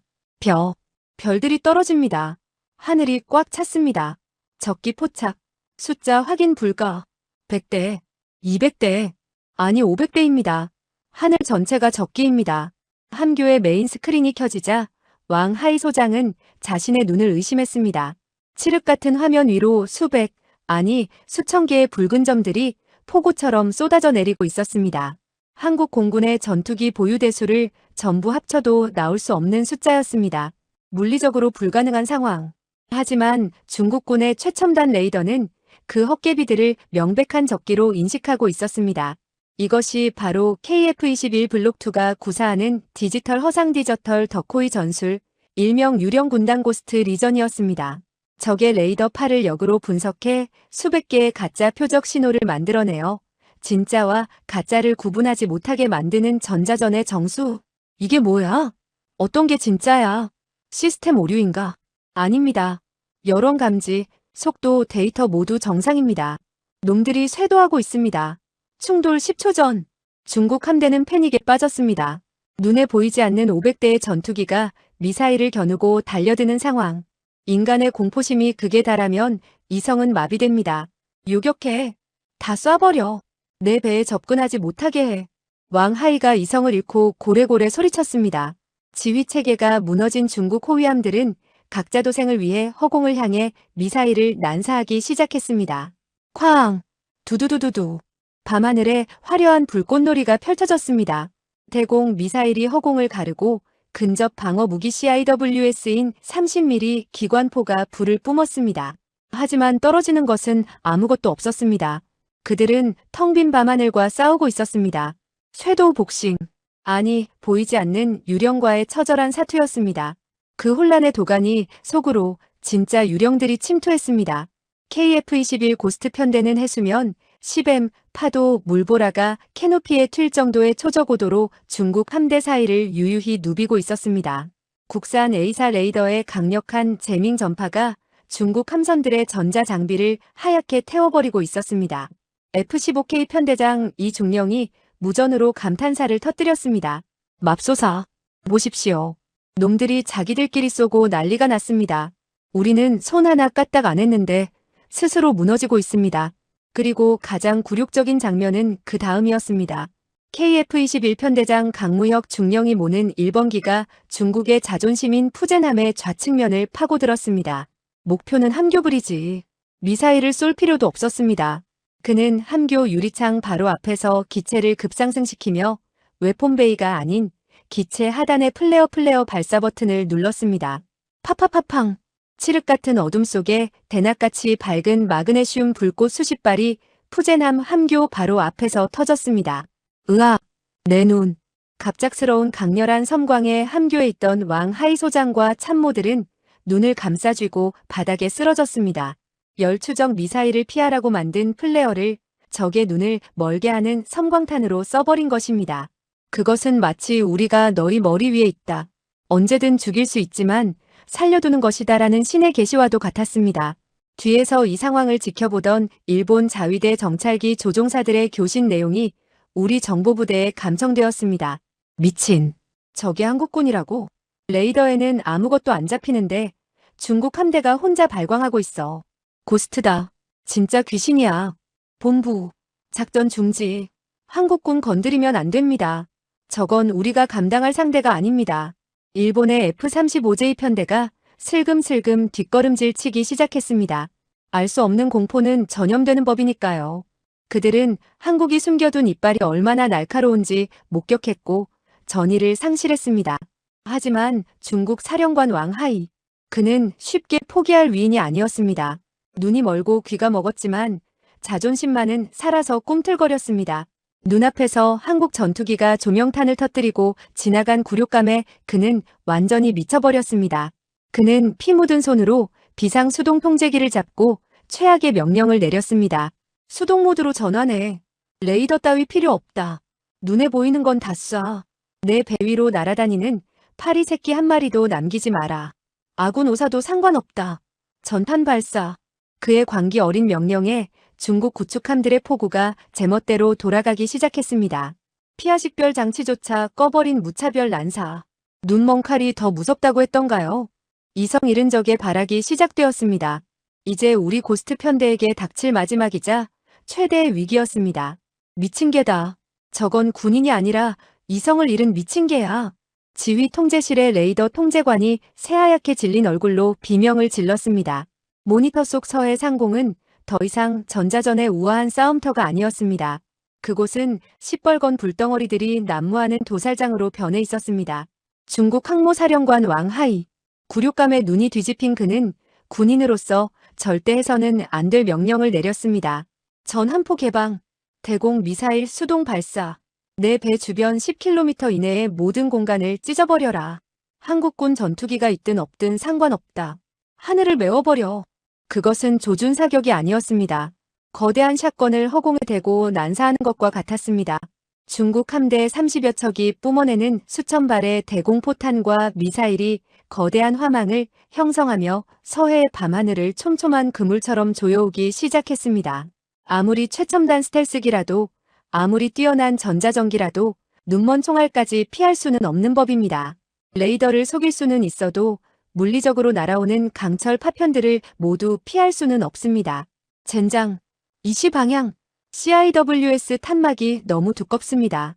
별들이 떨어집니다. 하늘이 꽉 찼습니다. 적기 포착. 숫자 확인 불가. 100대, 200대, 아니 500대입니다. 하늘 전체가 적기입니다. 함교의 메인 스크린이 켜지자 왕하이 소장은 자신의 눈을 의심했습니다. 칠흑 같은 화면 위로 수백, 아니 수천 개의 붉은 점들이 폭우처럼 쏟아져 내리고 있었습니다. 한국 공군의 전투기 보유 대수를 전부 합쳐도 나올 수 없는 숫자였습니다. 물리적으로 불가능한 상황. 하지만 중국군의 최첨단 레이더는 그 헛개비들을 명백한 적기로 인식하고 있었습니다. 이것이 바로 KF-21 블록2가 구사하는 디지털 허상 디저털 더코이 전술, 일명 유령 군단 고스트 리전이었습니다. 적의 레이더 팔을 역으로 분석해 수백 개의 가짜 표적 신호를 만들어내어 진짜와 가짜를 구분하지 못하게 만드는 전자전의 정수. 이게 뭐야? 어떤 게 진짜야? 시스템 오류인가? 아닙니다. 여론 감지, 속도, 데이터 모두 정상입니다. 놈들이 쇄도하고 있습니다. 충돌 10초 전, 중국 함대는 패닉에 빠졌습니다. 눈에 보이지 않는 500대의 전투기가 미사일을 겨누고 달려드는 상황. 인간의 공포심이 극에 달하면 이성은 마비됩니다. 요격해. 다 쏴버려. 내 배에 접근하지 못하게 해. 왕하이가 이성을 잃고 고래고래 소리쳤습니다. 지휘체계가 무너진 중국 호위함들은 각자 도생을 위해 허공을 향해 미사일을 난사하기 시작했습니다. 쾅! 두두두두두. 밤하늘에 화려한 불꽃놀이가 펼쳐졌습니다. 대공 미사일이 허공을 가르고 근접 방어 무기 CIWS인 30mm 기관포가 불을 뿜었습니다. 하지만 떨어지는 것은 아무것도 없었습니다. 그들은 텅 빈 밤하늘과 싸우고 있었습니다. 쇄도 복싱. 아니, 보이지 않는 유령과의 처절한 사투였습니다. 그 혼란의 도가니 속으로 진짜 유령들이 침투했습니다. KF-21 고스트 편대는 해수면 10M 파도 물보라가 캐노피에 튈 정도의 초저고도로 중국 함대 사이를 유유히 누비고 있었습니다. 국산 A사 레이더의 강력한 재밍 전파가 중국 함선들의 전자 장비를 하얗게 태워버리고 있었습니다. F-15K 편대장 이중령이 무전으로 감탄사를 터뜨렸습니다. 맙소사, 보십시오. 놈들이 자기들끼리 쏘고 난리가 났습니다. 우리는 손 하나 까딱 안 했는데 스스로 무너지고 있습니다. 그리고 가장 굴욕적인 장면은 그 다음이었습니다. KF-21 편대장 강무혁 중령이 모는 1번기가 중국의 자존심인 푸젠함의 좌측면을 파고들었습니다. 목표는 함교 브리지. 미사일을 쏠 필요도 없었습니다. 그는 함교 유리창 바로 앞에서 기체를 급상승시키며 웨폰베이가 아닌 기체 하단의 플레어 발사 버튼을 눌렀습니다. 파파파팡. 칠흑 같은 어둠 속에 대낮같이 밝은 마그네슘 불꽃 수십 발이 푸젠함 함교 바로 앞에서 터졌습니다. 으아! 내 눈. 갑작스러운 강렬한 섬광에 함교에 있던 왕 하이 소장과 참모들은 눈을 감싸쥐고 바닥에 쓰러졌습니다. 열추적 미사일을 피하라고 만든 플레어를 적의 눈을 멀게 하는 섬광탄으로 써버린 것입니다. 그것은 마치 우리가 너희 머리 위에 있다. 언제든 죽일 수 있지만 살려두는 것이다라는 신의 계시와도 같았습니다. 뒤에서 이 상황을 지켜보던 일본 자위대 정찰기 조종사들의 교신 내용이 우리 정보부대에 감청되었습니다. 미친. 저게 한국군이라고? 레이더에는 아무것도 안 잡히는데 중국 함대가 혼자 발광하고 있어. 고스트다. 진짜 귀신이야. 본부. 작전 중지. 한국군 건드리면 안 됩니다. 저건 우리가 감당할 상대가 아닙니다. 일본의 F-35J 편대가 슬금슬금 뒷걸음질 치기 시작했습니다. 알 수 없는 공포는 전염되는 법이니까요. 그들은 한국이 숨겨둔 이빨이 얼마나 날카로운지 목격했고 전의를 상실했습니다. 하지만 중국 사령관 왕하이. 그는 쉽게 포기할 위인이 아니었습니다. 눈이 멀고 귀가 먹었지만 자존심만은 살아서 꿈틀거렸습니다. 눈앞에서 한국 전투기가 조명탄을 터뜨리고 지나간 굴욕감에 그는 완전히 미쳐버렸습니다. 그는 피 묻은 손으로 비상수동 통제기를 잡고 최악의 명령을 내렸습니다. 수동 모드로 전환해. 레이더 따위 필요 없다. 눈에 보이는 건 다 쏴. 내 배 위로 날아다니는 파리 새끼 한 마리도 남기지 마라. 아군 오사도 상관없다. 전탄 발사. 그의 광기 어린 명령에 중국 구축함들의 포구가 제멋대로 돌아가기 시작했습니다. 피하식별 장치조차 꺼버린 무차별 난사. 눈먼 칼이 더 무섭다고 했던가요? 이성 잃은 적의 발악이 시작되었습니다. 이제 우리 고스트 편대에게 닥칠 마지막이자 최대의 위기였습니다. 미친 개다. 저건 군인이 아니라 이성을 잃은 미친 개야. 지휘 통제실의 레이더 통제관이 새하얗게 질린 얼굴로 비명을 질렀습니다. 모니터 속 서해 상공은 더 이상 전자전의 우아한 싸움터가 아니었습니다. 그곳은 시뻘건 불덩어리들이 난무하는 도살장으로 변해 있었습니다. 중국 항모사령관 왕하이. 굴욕감에 눈이 뒤집힌 그는 군인으로서 절대 해서는 안 될 명령을 내렸습니다. 전함포 개방. 대공 미사일 수동 발사. 내 배 주변 10km 이내의 모든 공간을 찢어버려라. 한국군 전투기가 있든 없든 상관없다. 하늘을 메워버려. 그것은 조준 사격이 아니었습니다. 거대한 샷건을 허공에 대고 난사하는 것과 같았습니다. 중국 함대 30여 척이 뿜어내는 수천 발의 대공포탄과 미사일이 거대한 화망을 형성하며 서해의 밤하늘을 촘촘한 그물처럼 조여오기 시작했습니다. 아무리 최첨단 스텔스기라도 아무리 뛰어난 전자전기라도 눈먼 총알까지 피할 수는 없는 법입니다. 레이더를 속일 수는 있어도 물리적으로 날아오는 강철 파편들을 모두 피할 수는 없습니다. 젠장. 이시 방향. CIWS 탄막이 너무 두껍습니다.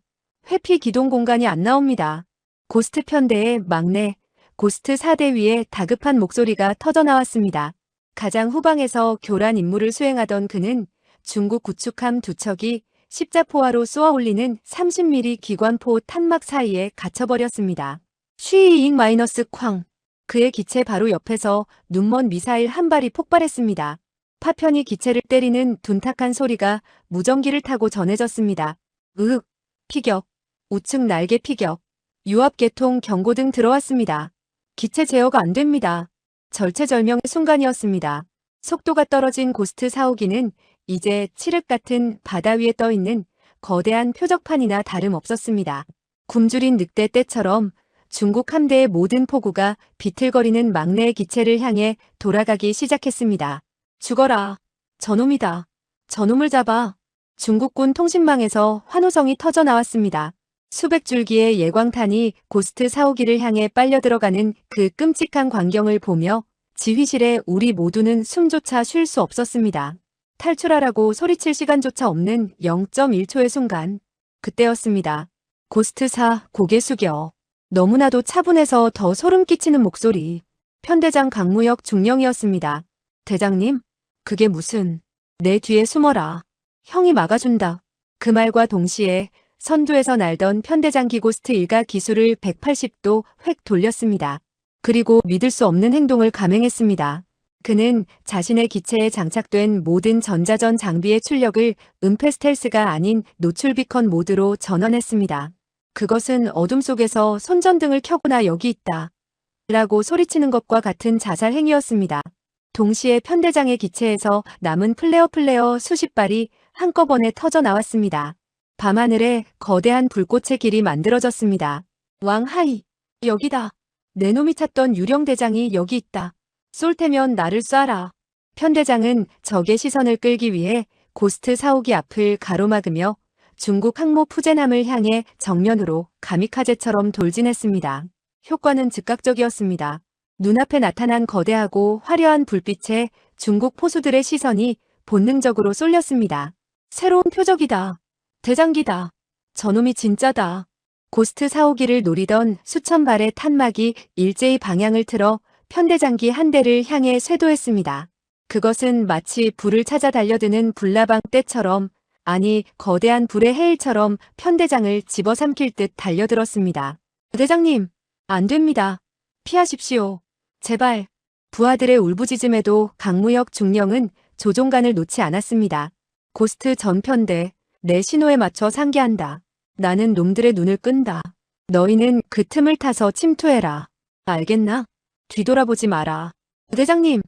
회피 기동 공간이 안 나옵니다. 고스트 편대의 막내 고스트 4대 위에 다급한 목소리가 터져나왔습니다. 가장 후방에서 교란 임무를 수행하던 그는 중국 구축함 두 척이 십자포화로 쏘아올리는 30mm 기관포 탄막 사이에 갇혀버렸습니다. 쉬잉 마이너스 쾅. 그의 기체 바로 옆에서 눈먼 미사일 한 발이 폭발했습니다. 파편이 기체를 때리는 둔탁한 소리가 무전기를 타고 전해졌습니다. 으흑. 피격. 우측 날개 피격. 유압계통 경고등 들어왔습니다. 기체 제어가 안 됩니다. 절체절명의 순간이었습니다. 속도가 떨어진 고스트 4호기는 이제 칠흑 같은 바다 위에 떠있는 거대한 표적판이나 다름없었습니다. 굶주린 늑대 떼처럼 중국 함대의 모든 포구가 비틀거리는 막내의 기체를 향해 돌아가기 시작했습니다. 죽어라. 저놈이다. 저놈을 잡아. 중국군 통신망에서 환호성이 터져 나왔습니다. 수백 줄기의 예광탄이 고스트 4호기를 향해 빨려 들어가는 그 끔찍한 광경을 보며 지휘실에 우리 모두는 숨조차 쉴 수 없었습니다. 탈출하라고 소리칠 시간조차 없는 0.1초의 순간. 그때였습니다. 고스트 4 고개 숙여. 너무나도 차분해서 더 소름 끼치는 목소리. 편대장 강무혁 중령이었습니다. 대장님, 그게 무슨... 내 뒤에 숨어라. 형이 막아준다. 그 말과 동시에 선두에서 날던 편대장기 고스트 1가 기술을 180도 획 돌렸습니다. 그리고 믿을 수 없는 행동을 감행했습니다. 그는 자신의 기체에 장착된 모든 전자전 장비의 출력을 은폐 스텔스가 아닌 노출 비컨 모드로 전환했습니다. 그것은 어둠 속에서 손전등을 켜거나 여기 있다. 라고 소리치는 것과 같은 자살 행위였습니다. 동시에 편대장의 기체에서 남은 플레어 수십 발이 한꺼번에 터져 나왔습니다. 밤하늘에 거대한 불꽃의 길이 만들어졌습니다. 왕하이, 여기다. 내 놈이 찾던 유령대장이 여기 있다. 쏠 테면 나를 쏴라. 편대장은 적의 시선을 끌기 위해 고스트 4호기 앞을 가로막으며 중국 항모 푸젠함을 향해 정면으로 가미카제처럼 돌진했습니다. 효과는 즉각적이었습니다. 눈앞에 나타난 거대하고 화려한 불빛에 중국 포수들의 시선이 본능적으로 쏠렸습니다. 새로운 표적이다. 대장기다. 저놈이 진짜다. 고스트 4호기를 노리던 수천 발의 탄막이 일제히 방향을 틀어 편대장기 한 대를 향해 쇄도했습니다. 그것은 마치 불을 찾아 달려드는 불나방 떼처럼, 아니 거대한 불의 해일처럼 편대장을 집어삼킬 듯 달려들었습니다. 대장님, 안 됩니다. 피하십시오. 제발. 부하들의 울부짖음에도 강무혁 중령은 조종간을 놓지 않았습니다. 고스트 전편대, 내 신호에 맞춰 상기한다. 나는 놈들의 눈을 끈다. 너희는 그 틈을 타서 침투해라. 알겠나? 뒤돌아보지 마라. 대장님,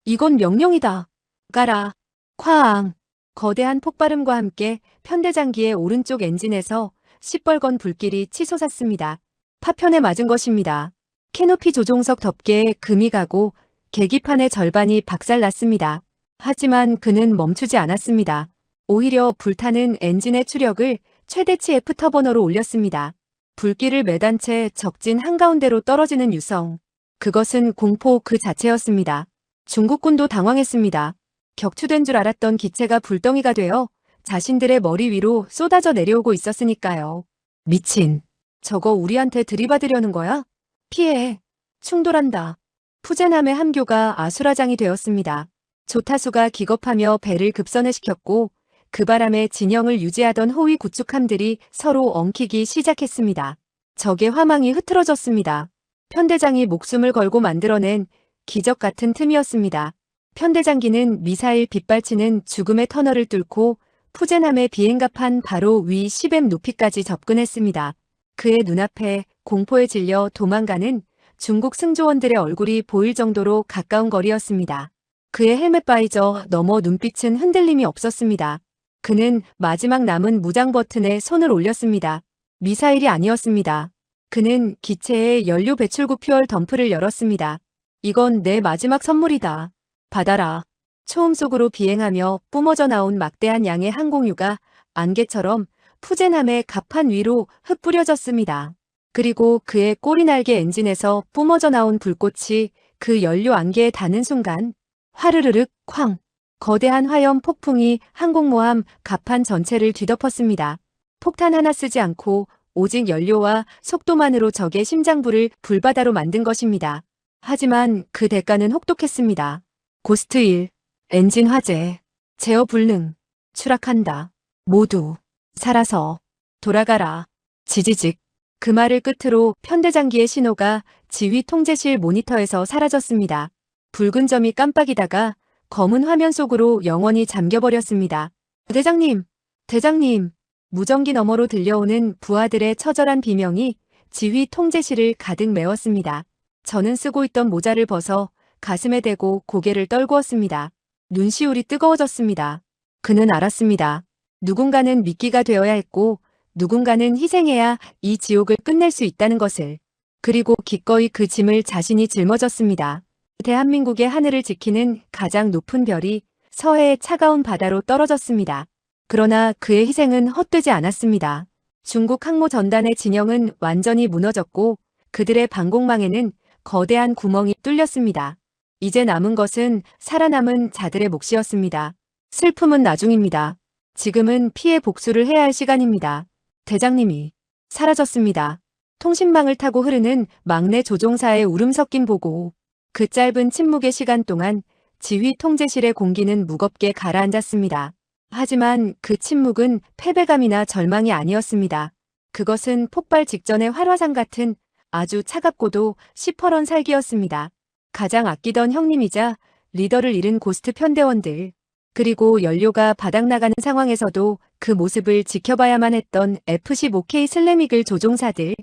이건 명령이다. 가라. 쾅. 거대한 폭발음과 함께 편대장기의 오른쪽 엔진에서 시뻘건 불길이 치솟았습니다. 파편에 맞은 것입니다. 캐노피 조종석 덮개에 금이 가고 계기판의 절반이 박살났습니다. 하지만 그는 멈추지 않았습니다. 오히려 불타는 엔진의 추력을 최대치 F터버너로 올렸습니다. 불길을 매단 채 적진 한가운데로 떨어지는 유성. 그것은 공포 그 자체였습니다. 중국군도 당황했습니다. 격추된 줄 알았던 기체가 불덩이가 되어 자신들의 머리 위로 쏟아져 내려오고 있었으니까요. 미친. 저거 우리한테 들이받으려는 거야? 피해. 충돌한다. 푸젠함의 함교가 아수라장이 되었습니다. 조타수가 기겁하며 배를 급선회시켰고 그 바람에 진영을 유지하던 호위 구축함들이 서로 엉키기 시작했습니다. 적의 화망이 흐트러졌습니다. 편대장이 목숨을 걸고 만들어낸 기적 같은 틈이었습니다. 편대장기는 미사일 빗발치는 죽음의 터널을 뚫고 푸젠함의 비행갑판 바로 위 10m 높이까지 접근했습니다. 그의 눈앞에 공포에 질려 도망가는 중국 승조원들의 얼굴이 보일 정도로 가까운 거리였습니다. 그의 헬멧 바이저 너머 눈빛은 흔들림이 없었습니다. 그는 마지막 남은 무장 버튼에 손을 올렸습니다. 미사일이 아니었습니다. 그는 기체의 연료 배출구 퓨얼 덤프를 열었습니다. 이건 내 마지막 선물이다. 받아라. 초음 속으로 비행하며 뿜어져 나온 막대한 양의 항공유가 안개처럼 푸젠함의 갑판 위로 흩뿌려졌습니다. 그리고 그의 꼬리날개 엔진에서 뿜어져 나온 불꽃이 그 연료 안개에 닿는 순간 화르르륵 쾅! 거대한 화염 폭풍이 항공모함 갑판 전체를 뒤덮었습니다. 폭탄 하나 쓰지 않고 오직 연료와 속도만으로 적의 심장부를 불바다로 만든 것입니다. 하지만 그 대가는 혹독했습니다. 고스트 1, 엔진 화재, 제어 불능, 추락한다. 모두 살아서 돌아가라. 지지직. 그 말을 끝으로 편대장기의 신호가 지휘 통제실 모니터에서 사라졌습니다. 붉은 점이 깜빡이다가 검은 화면 속으로 영원히 잠겨버렸습니다. 대장님! 대장님! 무전기 너머로 들려오는 부하들의 처절한 비명이 지휘 통제실을 가득 메웠습니다. 저는 쓰고 있던 모자를 벗어 가슴에 대고 고개를 떨구었습니다. 눈시울이 뜨거워졌습니다. 그는 알았습니다. 누군가는 미끼가 되어야 했고 누군가는 희생해야 이 지옥을 끝낼 수 있다는 것을. 그리고 기꺼이 그 짐을 자신이 짊어졌습니다. 대한민국의 하늘을 지키는 가장 높은 별이 서해의 차가운 바다로 떨어졌습니다. 그러나 그의 희생은 헛되지 않았습니다. 중국 항모 전단의 진영은 완전히 무너졌고 그들의 방공망에는 거대한 구멍이 뚫렸습니다. 이제 남은 것은 살아남은 자들의 몫이었습니다. 슬픔은 나중입니다. 지금은 피해 복수를 해야 할 시간입니다. 대장님이 사라졌습니다. 통신망을 타고 흐르는 막내 조종사의 울음 섞인 보고. 그 짧은 침묵의 시간 동안 지휘 통제실의 공기는 무겁게 가라앉았습니다. 하지만 그 침묵은 패배감이나 절망이 아니었습니다. 그것은 폭발 직전의 활화산 같은 아주 차갑고도 시퍼런 살기였습니다. 가장 아끼던 형님이자 리더를 잃은 고스트 편대원들, 그리고 연료가 바닥나가는 상황에서도 그 모습을 지켜봐야만 했던 F-15K 슬래미글 조종사들,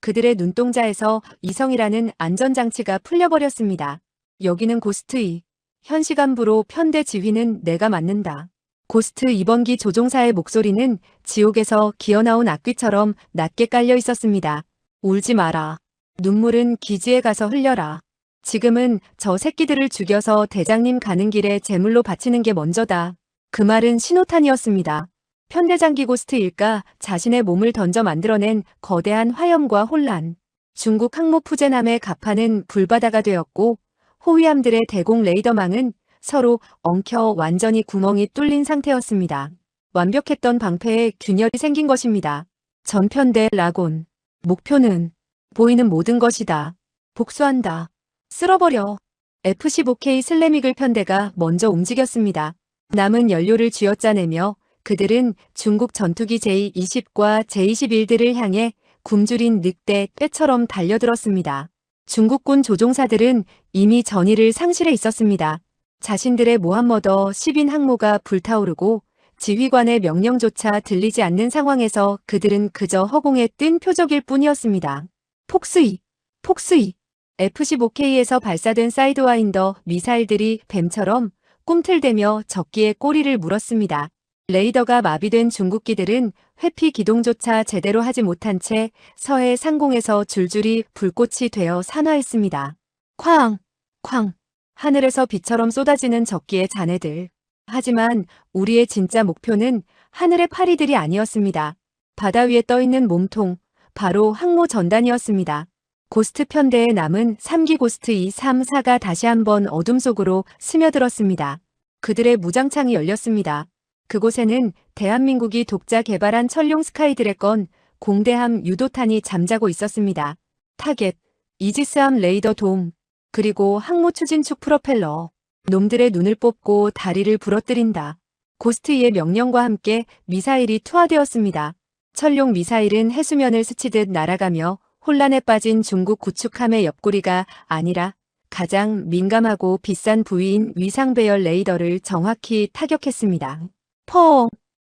그들의 눈동자에서 이성이라는 안전장치가 풀려버렸습니다. 여기는 고스트2. 현 시간부로 편대 지휘는 내가 맡는다. 고스트 2번기 조종사의 목소리는 지옥에서 기어나온 악귀처럼 낮게 깔려 있었습니다. 울지 마라. 눈물은 기지에 가서 흘려라. 지금은 저 새끼들을 죽여서 대장님 가는 길에 제물로 바치는 게 먼저다. 그 말은 신호탄이었습니다. 편대장기 고스트일까 자신의 몸을 던져 만들어낸 거대한 화염과 혼란. 중국 항모 푸제남의 가파는 불바다가 되었고 호위함들의 대공 레이더망은 서로 엉켜 완전히 구멍이 뚫린 상태였습니다. 완벽했던 방패에 균열이 생긴 것입니다. 전편대 라곤. 목표는 보이는 모든 것이다. 복수한다. 쓸어버려. F-15K 슬래미글 편대가 먼저 움직였습니다. 남은 연료를 쥐어짜내며 그들은 중국 전투기 J-20과 J-21들을 향해 굶주린 늑대 떼처럼 달려들었습니다. 중국군 조종사들은 이미 전의를 상실해 있었습니다. 자신들의 모함머더 10인 항모가 불타오르고 지휘관의 명령조차 들리지 않는 상황에서 그들은 그저 허공에 뜬 표적일 뿐이었습니다. 폭스이, 폭스이. F-15K에서 발사된 사이드와인더 미사일들이 뱀처럼 꿈틀대며 적기의 꼬리를 물었습니다. 레이더가 마비된 중국기들은 회피 기동조차 제대로 하지 못한 채 서해 상공에서 줄줄이 불꽃이 되어 산화했습니다. 쾅! 쾅! 하늘에서 비처럼 쏟아지는 적기의 잔해들. 하지만 우리의 진짜 목표는 하늘의 파리들이 아니었습니다. 바다 위에 떠있는 몸통, 바로 항모 전단이었습니다. 고스트 편대에 남은 3기 고스트 2, 3, 4가 다시 한번 어둠 속으로 스며들었습니다. 그들의 무장창이 열렸습니다. 그곳에는 대한민국이 독자 개발한 천룡 스카이 드래건 공대함 유도탄이 잠자고 있었습니다. 타겟, 이지스함 레이더 돔, 그리고 항모 추진축 프로펠러. 놈들의 눈을 뽑고 다리를 부러뜨린다. 고스트2의 명령과 함께 미사일이 투하되었습니다. 천룡 미사일은 해수면을 스치듯 날아가며 혼란에 빠진 중국 구축함의 옆구리가 아니라 가장 민감하고 비싼 부위인 위상 배열 레이더를 정확히 타격했습니다. 펑!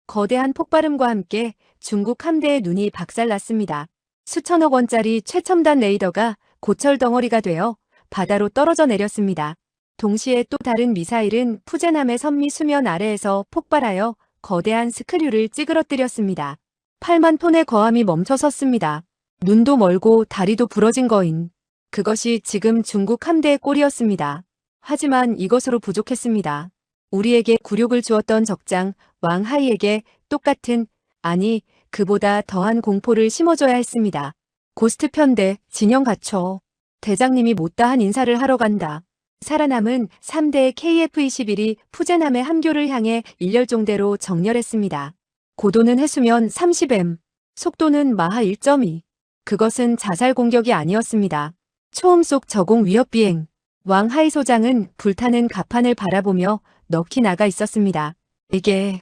거대한 폭발음과 함께 중국 함대의 눈이 박살났습니다. 수천억 원짜리 최첨단 레이더가 고철 덩어리가 되어 바다로 떨어져 내렸습니다. 동시에 또 다른 미사일은 푸제남의 선미 수면 아래에서 폭발하여 거대한 스크류를 찌그러뜨렸습니다. 8만 톤의 거함이 멈춰섰습니다. 눈도 멀고 다리도 부러진 거인. 그것이 지금 중국 함대의 꼴이었습니다. 하지만 이것으로 부족했습니다. 우리에게 굴욕을 주었던 적장 왕하이에게 똑같은, 아니 그보다 더한 공포를 심어줘야 했습니다. 고스트 편대 진영 갖춰. 대장님이 못다한 인사를 하러 간다. 살아남은 3대 KF-21이 푸제남의 함교를 향해 일렬종대로 정렬했습니다. 고도는 해수면 30m, 속도는 마하 1.2. 그것은 자살 공격이 아니었습니다. 초음 속 저공 위협 비행. 왕하이 소장은 불타는 가판을 바라보며 넋이 나가 있었습니다. 이게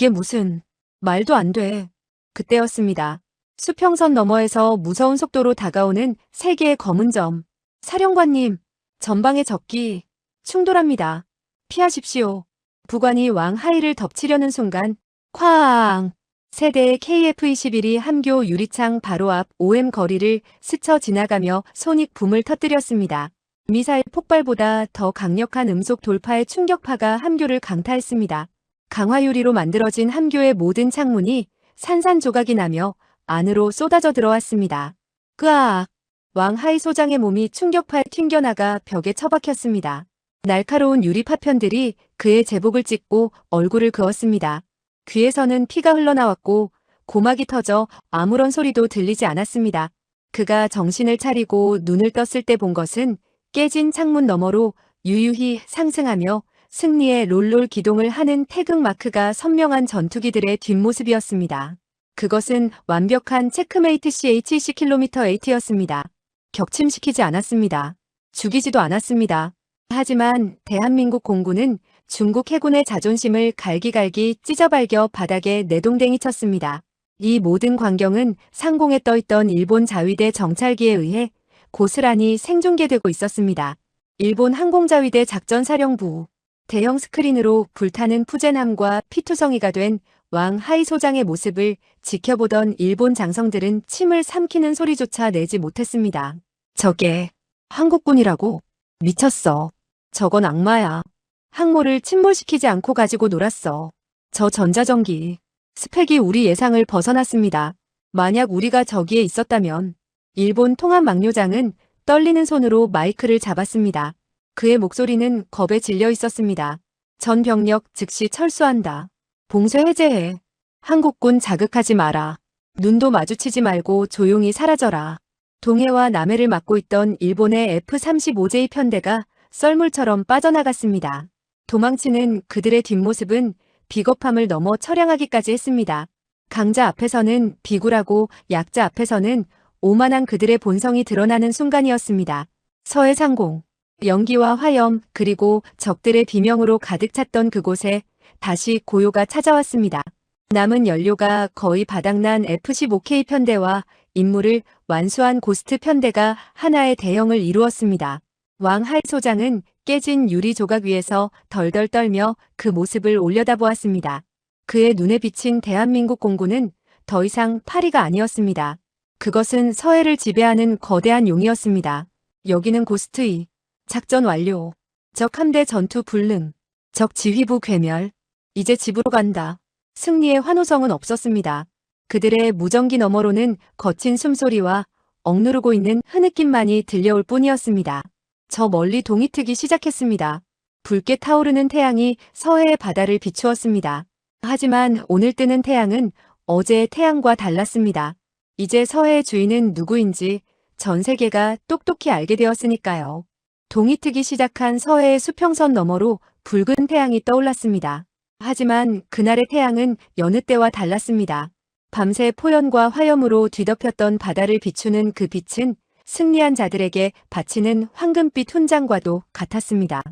무슨 말도 안 돼. 그때였습니다. 수평선 너머에서 무서운 속도로 다가오는 세 개의 검은 점. 사령관님, 전방의 적기 충돌합니다. 피하십시오. 부관이 왕하이를 덮치려는 순간 쾅! 세대의 KF-21이 함교 유리창 바로 앞 OM 거리를 스쳐 지나가며 손익붐을 터뜨렸습니다. 미사일 폭발보다 더 강력한 음속 돌파의 충격파가 함교를 강타했습니다. 강화유리로 만들어진 함교의 모든 창문이 산산조각이 나며 안으로 쏟아져 들어왔습니다. 끄악! 왕하이 소장의 몸이 충격파에 튕겨나가 벽에 처박혔습니다. 날카로운 유리 파편들이 그의 제복을 찢고 얼굴을 그었습니다. 귀에서는 피가 흘러나왔고 고막이 터져 아무런 소리도 들리지 않았습니다. 그가 정신을 차리고 눈을 떴을 때 본 것은 깨진 창문 너머로 유유히 상승하며 승리의 롤롤 기동을 하는 태극 마크가 선명한 전투기들의 뒷모습이었습니다. 그것은 완벽한 체크메이트 CHC 킬로미터 8였습니다. 격침시키지 않았습니다. 죽이지도 않았습니다. 하지만 대한민국 공군은 중국 해군의 자존심을 갈기갈기 찢어발겨 바닥에 내동댕이 쳤습니다. 이 모든 광경은 상공에 떠있던 일본 자위대 정찰기에 의해 고스란히 생중계되고 있었습니다. 일본 항공자위대 작전사령부. 대형 스크린으로 불타는 푸젠함과 피투성이가 된 왕 하이 소장의 모습을 지켜보던 일본 장성들은 침을 삼키는 소리조차 내지 못했습니다. 저게 한국군이라고? 미쳤어. 저건 악마야. 항모를 침몰시키지 않고 가지고 놀았어. 저 전자전기. 스펙이 우리 예상을 벗어났습니다. 만약 우리가 저기에 있었다면. 일본 통합 막료장은 떨리는 손으로 마이크를 잡았습니다. 그의 목소리는 겁에 질려 있었습니다. 전 병력 즉시 철수한다. 봉쇄 해제해. 한국군 자극하지 마라. 눈도 마주치지 말고 조용히 사라져라. 동해와 남해를 맡고 있던 일본의 F-35J 편대가 썰물처럼 빠져나갔습니다. 도망치는 그들의 뒷모습은 비겁함을 넘어 처량하기까지 했습니다. 강자 앞에서는 비굴하고 약자 앞에서는 오만한 그들의 본성이 드러나는 순간이었습니다. 서해상공, 연기와 화염 그리고 적들의 비명으로 가득 찼던 그곳에 다시 고요가 찾아왔습니다. 남은 연료가 거의 바닥난 F-15K 편대와 임무를 완수한 고스트 편대가 하나의 대형을 이루었습니다. 왕 하이 소장은 깨진 유리 조각 위에서 덜덜 떨며 그 모습을 올려다보았습니다. 그의 눈에 비친 대한민국 공군은 더 이상 파리가 아니었습니다. 그것은 서해를 지배하는 거대한 용이었습니다. 여기는 고스트2. 작전 완료. 적 함대 전투 불능. 적 지휘부 괴멸. 이제 집으로 간다. 승리의 환호성은 없었습니다. 그들의 무전기 너머로는 거친 숨소리와 억누르고 있는 흐느낌만이 들려올 뿐이었습니다. 저 멀리 동이 트기 시작했습니다. 붉게 타오르는 태양이 서해의 바다를 비추었습니다. 하지만 오늘 뜨는 태양은 어제의 태양과 달랐습니다. 이제 서해의 주인은 누구인지 전 세계가 똑똑히 알게 되었으니까요. 동이 트기 시작한 서해의 수평선 너머로 붉은 태양이 떠올랐습니다. 하지만 그날의 태양은 여느 때와 달랐습니다. 밤새 포연과 화염으로 뒤덮였던 바다를 비추는 그 빛은 승리한 자들에게 바치는 황금빛 훈장과도 같았습니다.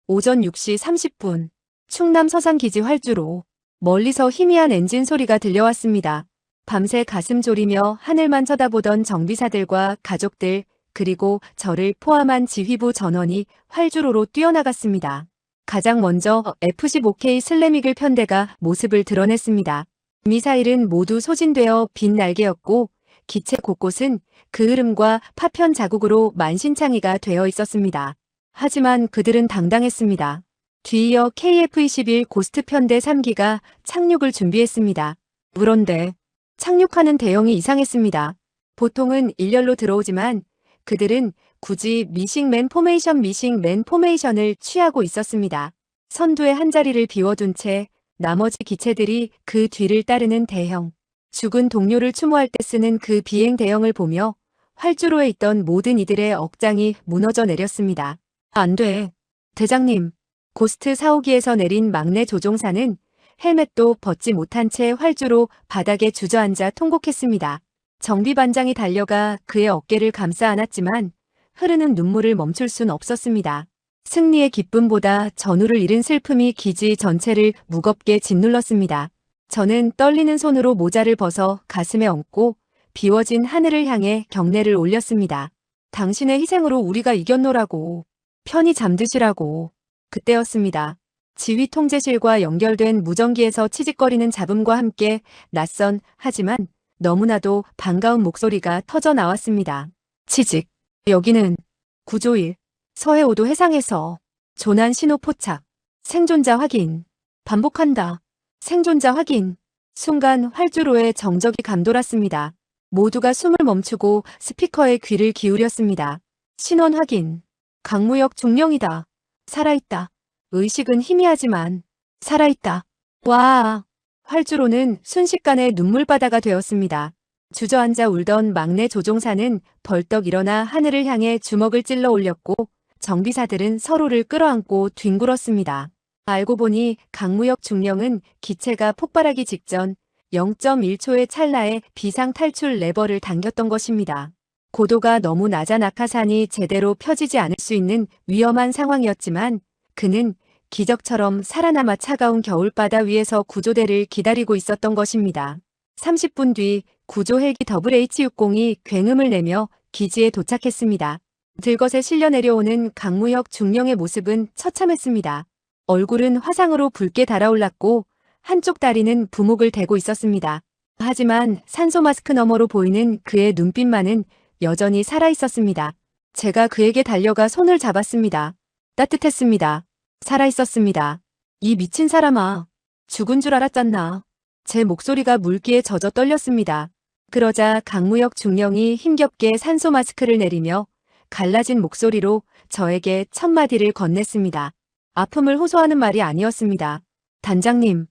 오전 6시 30분 충남 서산기지 활주로 멀리서 희미한 엔진 소리가 들려왔습니다. 밤새 가슴 졸이며 하늘만 쳐다보던 정비사들과 가족들 그리고 저를 포함한 지휘부 전원이 활주로로 뛰어나갔습니다. 가장 먼저 F-15K 슬래미글 편대가 모습을 드러냈습니다. 미사일은 모두 소진되어 빈 날개였고 기체 곳곳은 그 흐름과 파편 자국으로 만신창이가 되어 있었습니다. 하지만 그들은 당당했습니다. 뒤이어 KF-21 고스트 편대 3기가 착륙을 준비했습니다. 그런데 착륙하는 대형이 이상했습니다. 보통은 일렬로 들어오지만 그들은 굳이 미싱맨 포메이션을 취하고 있었습니다. 선두의 한 자리를 비워둔 채 나머지 기체들이 그 뒤를 따르는 대형. 죽은 동료를 추모할 때 쓰는 그 비행 대형을 보며 활주로에 있던 모든 이들의 억장이 무너져 내렸습니다. 안 돼. 대장님. 고스트 4호기에서 내린 막내 조종사는 헬멧도 벗지 못한 채 활주로 바닥에 주저앉아 통곡했습니다. 정비반장이 달려가 그의 어깨를 감싸 안았지만 흐르는 눈물을 멈출 순 없었습니다. 승리의 기쁨보다 전우를 잃은 슬픔이 기지 전체를 무겁게 짓눌렀습니다. 저는 떨리는 손으로 모자를 벗어 가슴에 얹고 비워진 하늘을 향해 경례를 올렸습니다. 당신의 희생으로 우리가 이겼노라고. 편히 잠드시라고. 그때였습니다. 지휘 통제실과 연결된 무전기에서 치직거리는 잡음과 함께 낯선 하지만 너무나도 반가운 목소리가 터져 나왔습니다. 치직. 여기는 구조일. 서해 5도 해상에서 조난 신호 포착. 생존자 확인. 반복한다. 생존자 확인. 순간 활주로에 정적이 감돌았습니다. 모두가 숨을 멈추고 스피커에 귀를 기울였습니다. 신원 확인. 강무역 중령이다. 살아있다. 의식은 희미하지만 살아있다. 와. 활주로는 순식간에 눈물바다가 되었습니다. 주저앉아 울던 막내 조종사는 벌떡 일어나 하늘을 향해 주먹을 찔러 올렸고 정비사들은 서로를 끌어안고 뒹굴었습니다. 알고 보니 강무역 중령은 기체가 폭발하기 직전 0.1초의 찰나에 비상 탈출 레버를 당겼던 것입니다. 고도가 너무 낮아 낙하산이 제대로 펴지지 않을 수 있는 위험한 상황이었지만 그는 기적처럼 살아남아 차가운 겨울바다 위에서 구조대를 기다리고 있었던 것입니다. 30분 뒤 구조 헬기 WH-60이 굉음을 내며 기지에 도착했습니다. 들것에 실려 내려오는 강무역 중령의 모습은 처참했습니다. 얼굴은 화상으로 붉게 달아올랐고 한쪽 다리는 부목을 대고 있었습니다. 하지만 산소 마스크 너머로 보이는 그의 눈빛만은 여전히 살아있었습니다. 제가 그에게 달려가 손을 잡았습니다. 따뜻했습니다. 살아있었습니다. 이 미친 사람아. 죽은 줄 알았잖아. 제 목소리가 물기에 젖어 떨렸습니다. 그러자 강무역 중령이 힘겹게 산소 마스크를 내리며 갈라진 목소리로 저에게 첫 마디를 건넸습니다. 아픔을 호소하는 말이 아니었습니다. 단장님,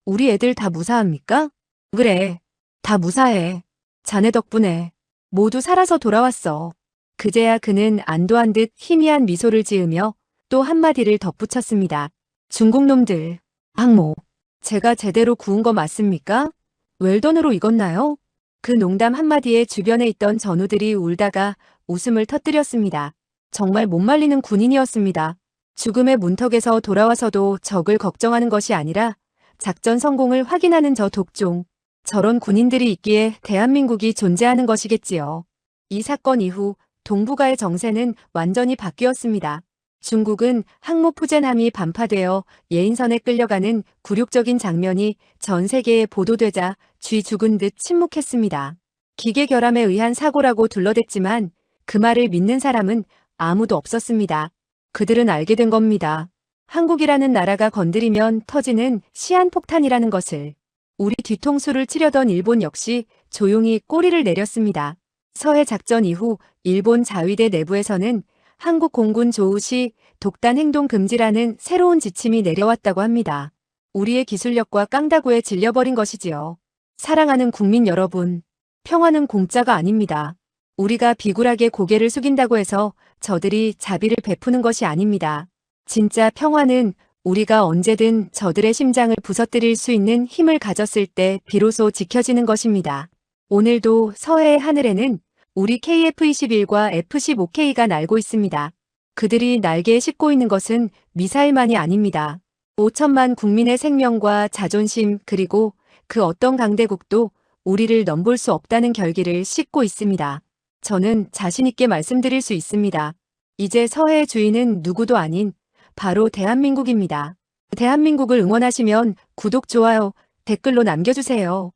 우리 애들 다 무사합니까? 그래, 다 무사해. 자네 덕분에 모두 살아서 돌아왔어. 그제야 그는 안도한 듯 희미한 미소를 지으며 또 한마디를 덧붙였습니다. 중국 놈들, 항모, 제가 제대로 구운 거 맞습니까? 웰던으로 익었나요? 그 농담 한마디에 주변에 있던 전우들이 울다가 웃음을 터뜨렸습니다. 정말 못 말리는 군인이었습니다. 죽음의 문턱에서 돌아와서도 적을 걱정하는 것이 아니라 작전 성공을 확인하는 저 독종. 저런 군인들이 있기에 대한민국이 존재하는 것이겠지요. 이 사건 이후 동북아의 정세는 완전히 바뀌었습니다. 중국은 항모 푸젠함이 반파되어 예인선에 끌려가는 굴욕적인 장면이 전 세계에 보도되자 쥐 죽은 듯 침묵했습니다. 기계 결함에 의한 사고라고 둘러댔지만 그 말을 믿는 사람은 아무도 없었습니다. 그들은 알게 된 겁니다. 한국이라는 나라가 건드리면 터지는 시한폭탄이라는 것을. 우리 뒤통수를 치려던 일본 역시 조용히 꼬리를 내렸습니다. 서해 작전 이후 일본 자위대 내부에서는 한국 공군 조우 시 독단 행동 금지라는 새로운 지침이 내려왔다고 합니다. 우리의 기술력과 깡다구에 질려버린 것이지요. 사랑하는 국민 여러분, 평화는 공짜가 아닙니다. 우리가 비굴하게 고개를 숙인다고 해서 저들이 자비를 베푸는 것이 아닙니다. 진짜 평화는 우리가 언제든 저들의 심장을 부서뜨릴 수 있는 힘을 가졌을 때 비로소 지켜지는 것입니다. 오늘도 서해의 하늘에는 우리 KF-21과 F-15K가 날고 있습니다. 그들이 날개에 싣고 있는 것은 미사일만이 아닙니다. 5천만 국민의 생명과 자존심 그리고 그 어떤 강대국도 우리를 넘볼 수 없다는 결기를 싣고 있습니다. 저는 자신 있게 말씀드릴 수 있습니다. 이제 서해의 주인은 누구도 아닌 바로 대한민국입니다. 대한민국을 응원하시면 구독, 좋아요, 댓글로 남겨주세요.